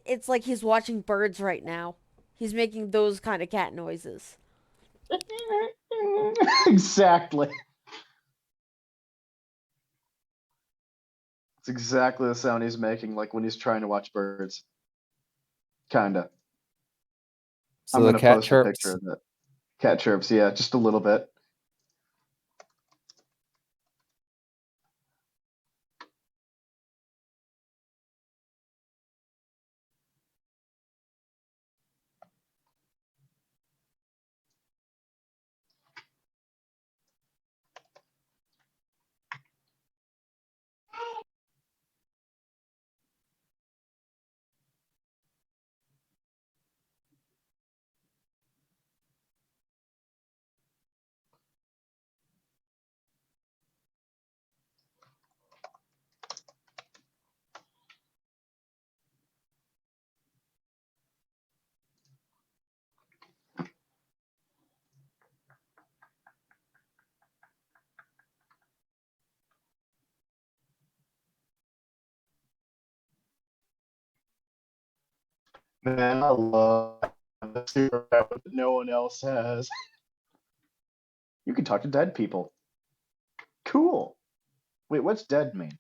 it's like he's watching birds right now. He's making those kind of cat noises. Exactly. It's exactly the sound he's making, like when he's trying to watch birds. Kinda. So I'm the gonna cat post a chirps. picture of it. Cat chirps, yeah, just a little bit. Man, I love the superpower that no one else has. You can talk to dead people. Cool. Wait, what's dead mean?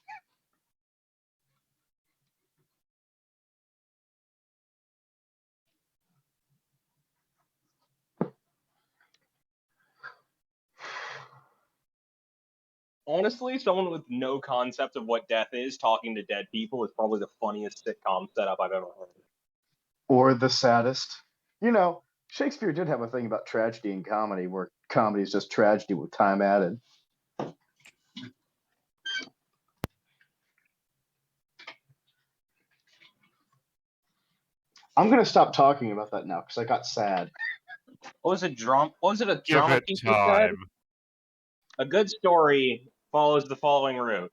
Honestly, someone with no concept of what death is talking to dead people is probably the funniest sitcom setup I've ever heard. Or the saddest. You know, Shakespeare did have a thing about tragedy and comedy, where comedy is just tragedy with time added. I'm gonna stop talking about that now because I got sad. What was it? What was it? A Give drama it piece you said? time. A good story follows the following route: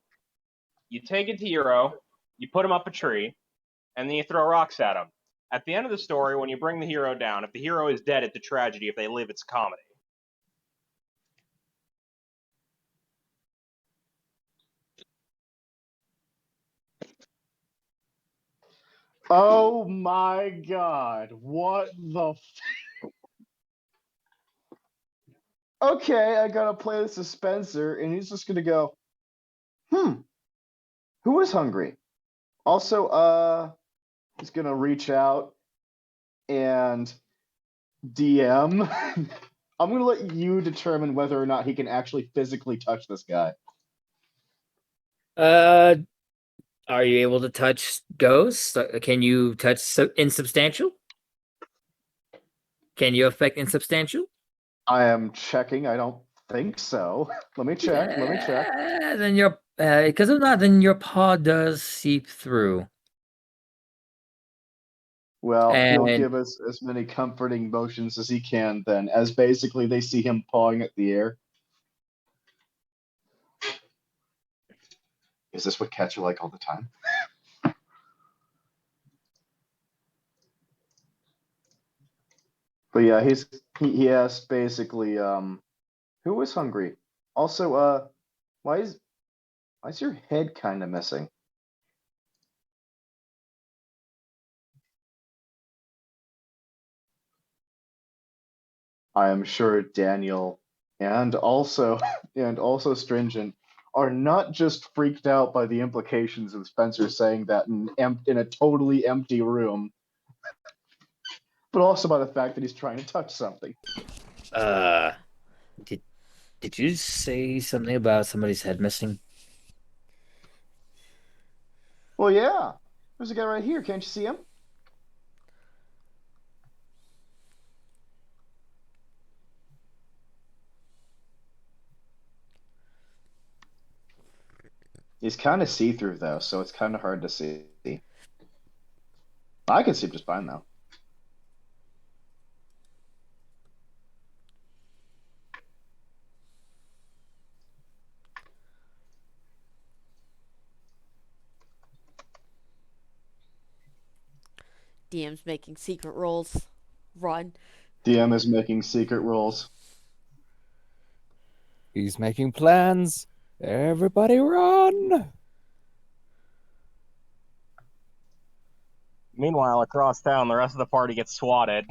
you take a hero, you put him up a tree, and then you throw rocks at him. At the end of the story, when you bring the hero down, if the hero is dead, it's a tragedy. If they live, it's a comedy. Oh my god, what the Okay, I gotta play this as Spencer, and he's just gonna go, who is hungry? Also, he's gonna reach out and DM. I'm gonna let you determine whether or not he can actually physically touch this guy. Are you able to touch ghosts? Can you touch insubstantial? Can you affect insubstantial? I am checking. I don't think so. Let me check. Let me check. Then your because if not, then your paw does seep through. Well, he'll And give us as many comforting motions as he can then, as basically they see him pawing at the air. Is this what cats are like all the time? But yeah, he asked basically, who is hungry? Also, why is your head kind of missing? I am sure Daniel and also and also Stringent are not just freaked out by the implications of Spencer saying that in a totally empty room, but also by the fact that he's trying to touch something. Did you say something about somebody's head missing? Well, yeah. There's a guy right here. Can't you see him? He's kind of see-through though, so it's kind of hard to see. I can see him just fine though. DM's making secret rolls. Run. DM is making secret rolls. He's making plans. Everybody run! Meanwhile, across town, the rest of the party gets swatted.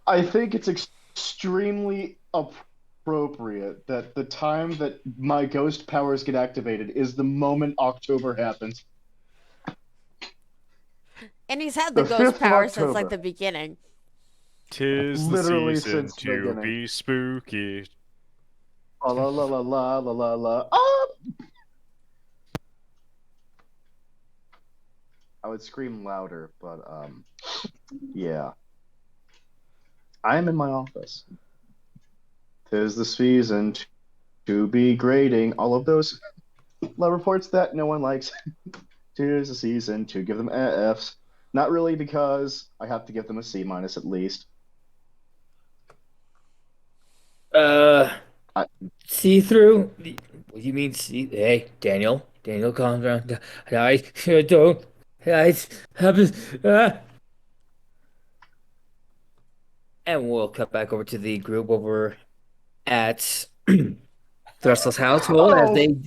I think it's extremely appropriate that the time that my ghost powers get activated is the moment October happens. And he's had the The ghost 5th of power since like October. the beginning. 'Tis the Literally season since the to beginning. be spooky. La la la la la la la. Ah! I would scream louder, but yeah. I am in my office. 'Tis the season to be grading all of those love reports that no one likes. 'Tis the season to give them Fs. Not really, because I have to give them a C minus at least. See through? What do you mean see? Hey, Daniel. Daniel, calm down. I don't. I happen. And we'll cut back over to the group over at Thrussell's household as Oh. they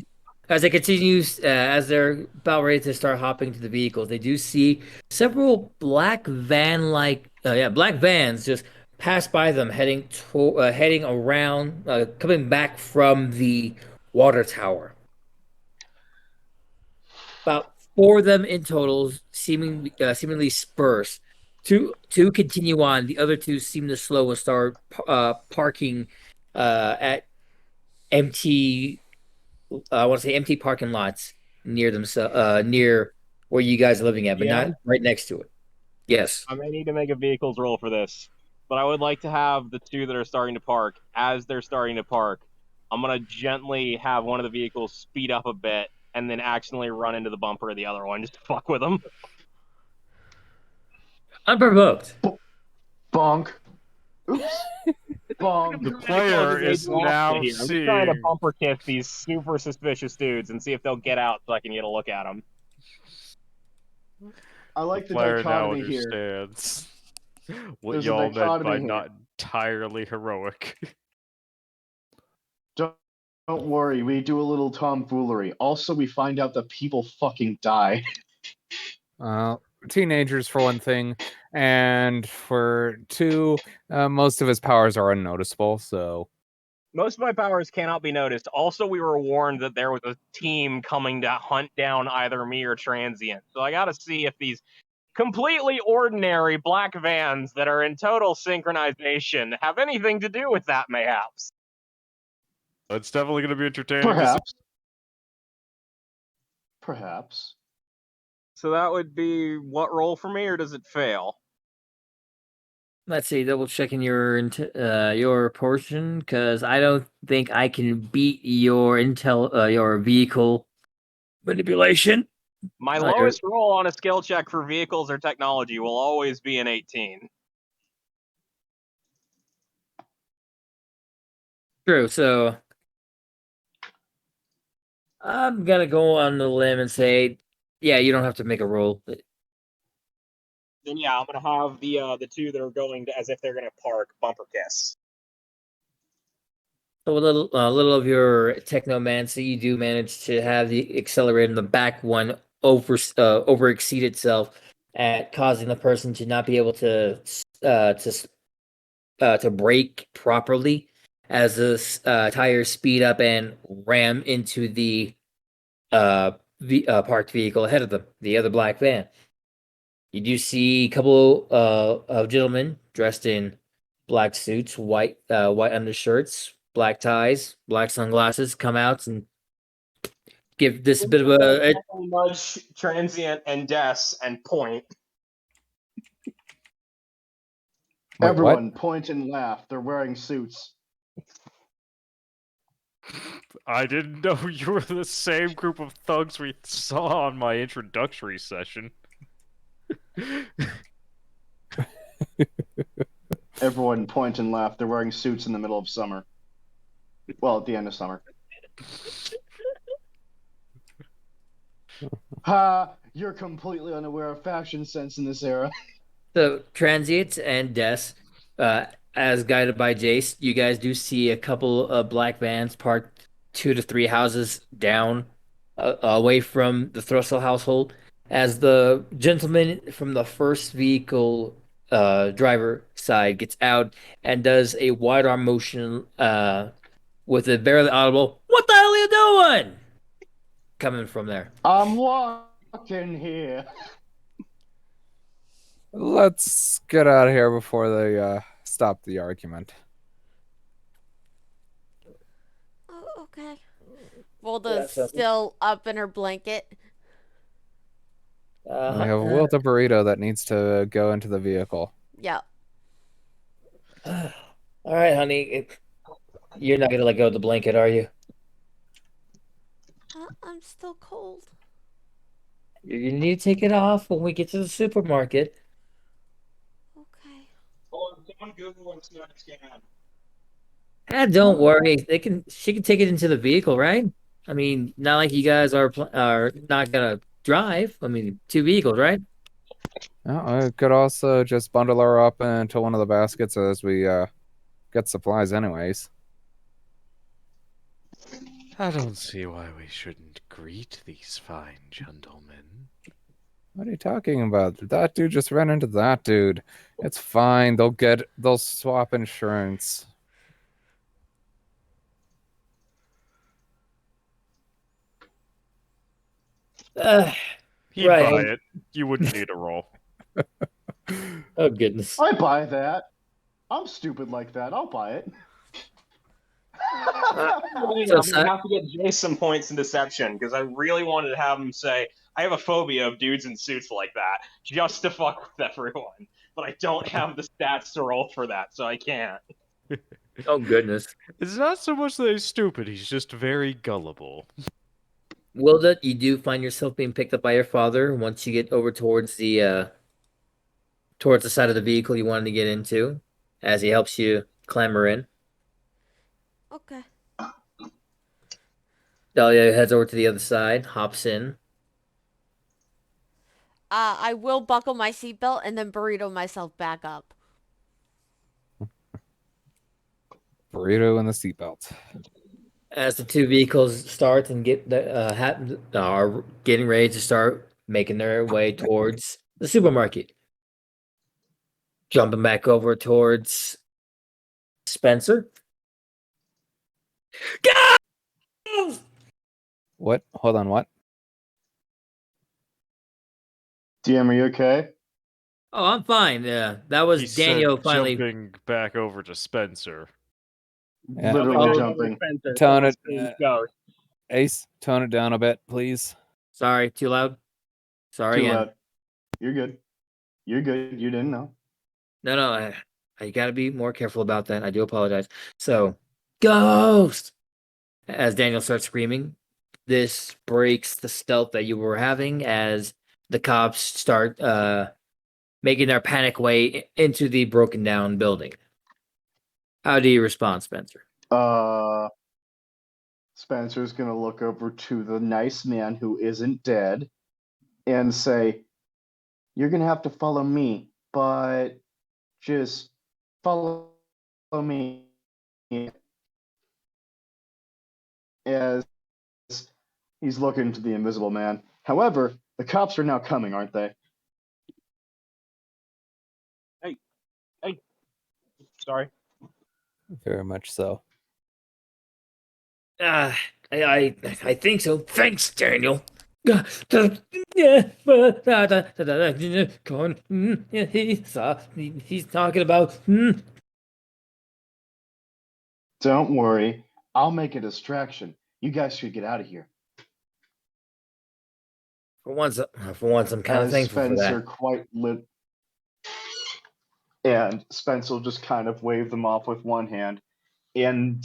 As it continues, as they're about ready to start hopping to the vehicles, they do see several black vans just pass by them, heading around, coming back from the water tower. About four of them in total, seemingly spurs. Two continue on. The other two seem to slow and start parking at empty. I want to say empty parking lots near themselves, near where you guys are living at, but Yeah. not right next to it. Yes. I may need to make a vehicles roll for this, but I would like to have the two that are starting to park. As they're starting to park, I'm gonna gently have one of the vehicles speed up a bit and then accidentally run into the bumper of the other one just to fuck with them. Unprovoked. Bonk. Oops. Bonk. The player is now I'm just trying to seeing. bumper kiss these super suspicious dudes and see if they'll get out so I can get a look at them. I like the Player now dichotomy here. understands what There's a y'all meant by dichotomy here. not entirely heroic. Don't worry, we do a little tomfoolery. Also, we find out that people fucking die. Teenagers for one thing, and for two, most of his powers are unnoticeable. So Most of my powers cannot be noticed. Also, we were warned that there was a team coming to hunt down either me or Transient. So I gotta see if these completely ordinary black vans that are in total synchronization have anything to do with that, mayhaps. It's definitely going to be entertaining. to see. Perhaps. Perhaps. So that would be what roll for me, or does it fail? Let's see. Double checking your portion because I don't think I can beat your your vehicle manipulation. My Oh, you're- lowest roll on a skill check for vehicles or technology will always be an 18. True. So I'm gonna go on the limb and say, yeah, you don't have to make a roll. Then yeah, I'm gonna have the two that are going to, as if they're gonna park, bumper kiss. So a little of your technomancy, you do manage to have the accelerator in the back one over exceed itself, at causing the person to not be able to brake properly as the tires speed up and ram into the parked vehicle ahead of them, the other black van. You do see a couple of gentlemen dressed in black suits, white undershirts, black ties, black sunglasses come out and give this a bit of a nudge Transient and Des and point. Wait, Everyone point and laugh. They're wearing suits. I didn't know you were the same group of thugs we saw on my introductory session. Everyone point and laugh. They're wearing suits in the middle of summer. Well, at the end of summer. Ha! You're completely unaware of fashion sense in this era. So Transient and Des, as guided by Jace, you guys do see a couple of black vans parked 2 to 3 houses down, away from the Thrussell household. As the gentleman from the first vehicle, driver side, gets out and does a wide arm motion, with a barely audible "What the hell are you doing?" coming from there. I'm walking here. let's get out of here before they stop the argument. Oh, okay. Wilda's so- still up in her blanket. We have a Wilda burrito that needs to go into the vehicle. Yeah. All right, honey. You're not gonna let go of the blanket, are you? I'm still cold. You're gonna need to take it off when we get to the supermarket. Okay. Hold on, someone Google and scan. Ah, don't worry. She can take it into the vehicle, right? I mean, not like you guys are not gonna drive. I mean, 2 vehicles, right? I could also just bundle her up into one of the baskets as we get supplies anyways. I don't see why we shouldn't greet these fine gentlemen. What are you talking about? That dude just ran into that dude. It's fine. They'll swap insurance. He'd Right. buy it. You wouldn't need a roll. Oh goodness. I buy that. I'm stupid like that. I'll buy it. So I'm gonna Sa- have to get Jace some points in deception because I really wanted to have him say, "I have a phobia of dudes in suits like that," just to fuck with everyone. But I don't have the stats to roll for that, so I can't. oh goodness. It's not so much that he's stupid, he's just very gullible. Wilda, you do find yourself being picked up by your father once you get over towards the side of the vehicle you wanted to get into, as he helps you clamber in. Okay. Dahlia heads over to the other side, hops in. I will buckle my seatbelt and then burrito myself back up. Burrito in the seatbelt. As the two vehicles start and are getting ready to start making their way towards the supermarket. Jumping back over towards Spencer. Go! What? Hold on, what? DM, are you okay? Oh, I'm fine. That was He said Daniel finally. jumping back over to Spencer. Yeah. Literally Oh, jumping. Tone it, Ace, tone it down a bit, please. Sorry, too loud. Sorry Too again. loud. You're good. You're good. You didn't know. No, I gotta be more careful about that. I do apologize. So, ghost! As Daniel starts screaming, this breaks the stealth that you were having as the cops start making their panic way into the broken down building. How do you respond, Spencer? Spencer's gonna look over to the nice man who isn't dead and say, "You're gonna have to follow me, but just follow me." As he's looking to the invisible man. However, the cops are now coming, aren't they? Sorry. Very much so. I think so. Thanks, Daniel. He's talking about. Don't worry. I'll make a distraction. You guys should get out of here. For once, I'm kind of As thankful for Spencer that. quite lit. And Spencer will just kind of wave them off with one hand. And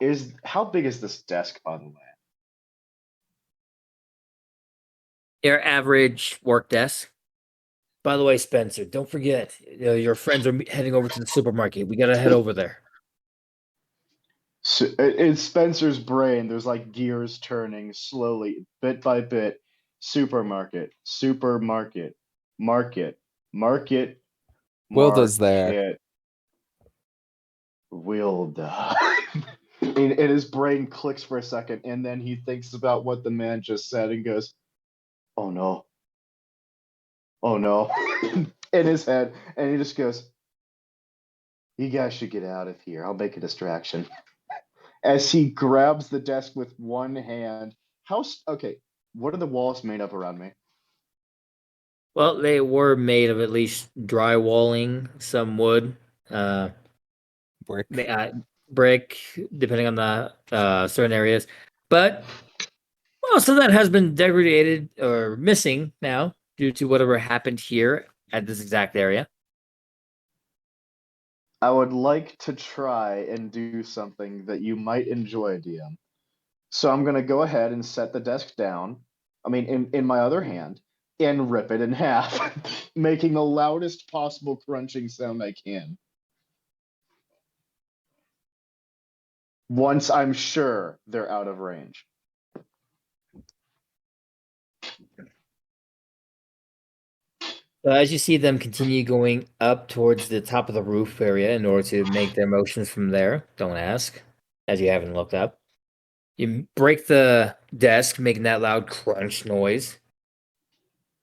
is how big is this desk, by the way? Your average work desk. By the way, Spencer, don't forget, your friends are heading over to the supermarket. We gotta head over there. So in Spencer's brain, there's like gears turning slowly, bit by bit. Supermarket, supermarket, market, market. Wilda's there. market, Wilda. And his brain clicks for a second, and then he thinks about what the man just said and goes, "Oh no, oh no," in his head, and he just goes, "You guys should get out of here. I'll make a distraction." As he grabs the desk with one hand. Okay, what are the walls made of around me? Well, they were made of at least drywalling, some wood, Brick. brick, depending on the certain areas. But most of that has been degraded or missing now due to whatever happened here at this exact area. I would like to try and do something that you might enjoy, DM. So I'm gonna go ahead and set the desk down. I mean, in my other hand, and rip it in half, making the loudest possible crunching sound I can. Once I'm sure they're out of range. So as you see them continue going up towards the top of the roof area in order to make their motions from there, don't ask. as you haven't looked up. You break the desk, making that loud crunch noise.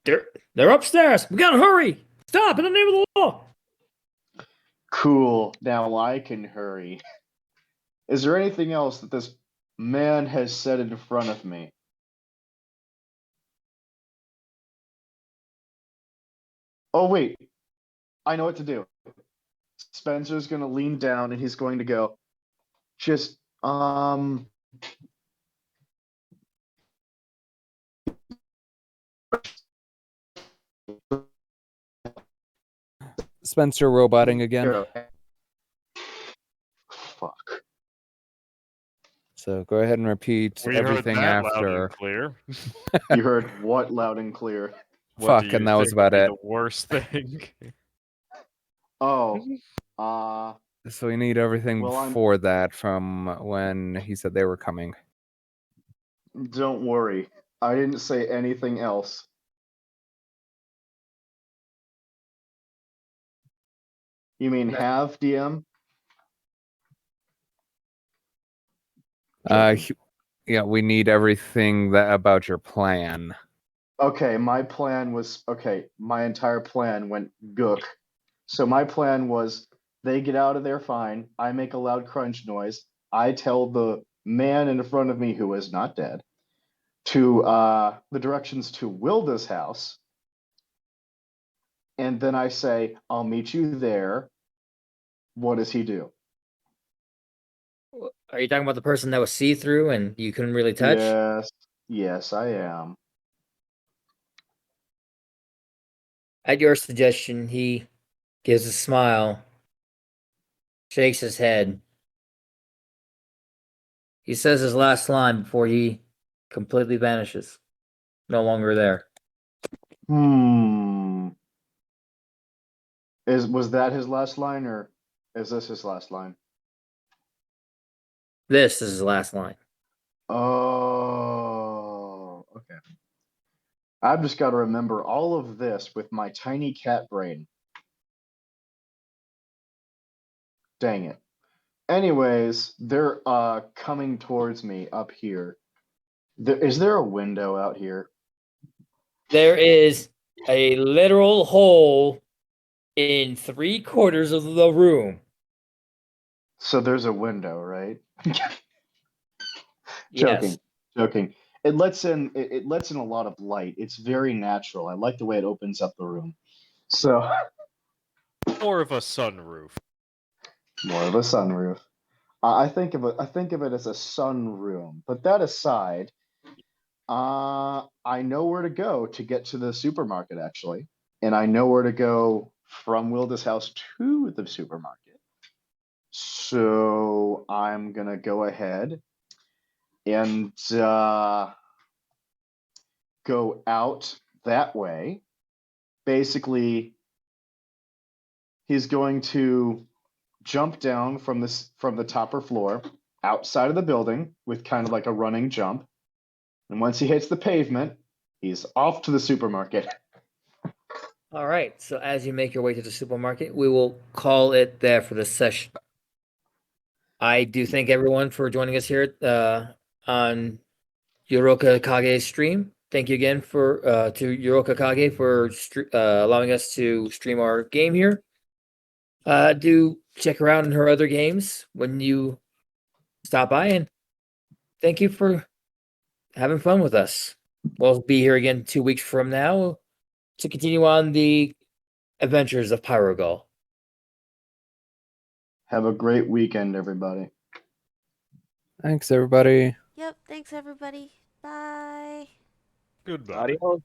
They're upstairs. We gotta hurry. Stop in the name of the law. Cool. Now I can hurry. Is there anything else that this man has said in front of me? Oh, wait. I know what to do. Spencer's going to lean down and he's going to go, just, Spencer roboting again. Fuck. So go ahead and repeat We everything heard that loud after. and clear. You heard what loud and clear? What Fuck, do you and that was think would about be it. The worst thing. Oh, So we need everything Well, I'm- before that from when he said they were coming. don't worry. I didn't say anything else. You mean have, DM? Yeah, we need everything that about your plan. Okay, my plan was okay. My entire plan went gook. So my plan was they get out of there fine. I make a loud crunch noise. I tell the man in front of me who is not dead to the directions to Wilda's house. And then I say, I'll meet you there. What does he do? Are you talking about the person that was see-through and you couldn't really touch? Yes. Yes, I am. At your suggestion, he gives a smile, shakes his head. He says his last line before he completely vanishes. No longer there. Was that his last line or is this his last line? This is his last line. Oh, okay. I've just got to remember all of this with my tiny cat brain. Dang it. Anyways, they're coming towards me up here. Is there a window out here? There is a literal hole in 3/4 of the room. So there's a window, right? Yes. Joking. It lets in a lot of light. It's very natural. I like the way it opens up the room. So More of a sunroof. more of a sunroof. I think of it as a sunroom. But that aside, I know where to go to get to the supermarket actually, and I know where to go from Wilda's house to the supermarket. So I'm gonna go ahead and go out that way. Basically, he's going to jump down from the topper floor outside of the building with kind of like a running jump. And once he hits the pavement, he's off to the supermarket. All right. So as you make your way to the supermarket, we will call it there for this session. I do thank everyone for joining us here on Yoroka Kage's stream. Thank you again for to Yoroka Kage for allowing us to stream our game here. Do check around in her other games when you stop by, and thank you for having fun with us. We'll be here again 2 weeks from now to continue on the adventures of Pyrogal. Have a great weekend, everybody. Thanks, everybody. Yep, thanks everybody. Bye. Goodbye. Adios.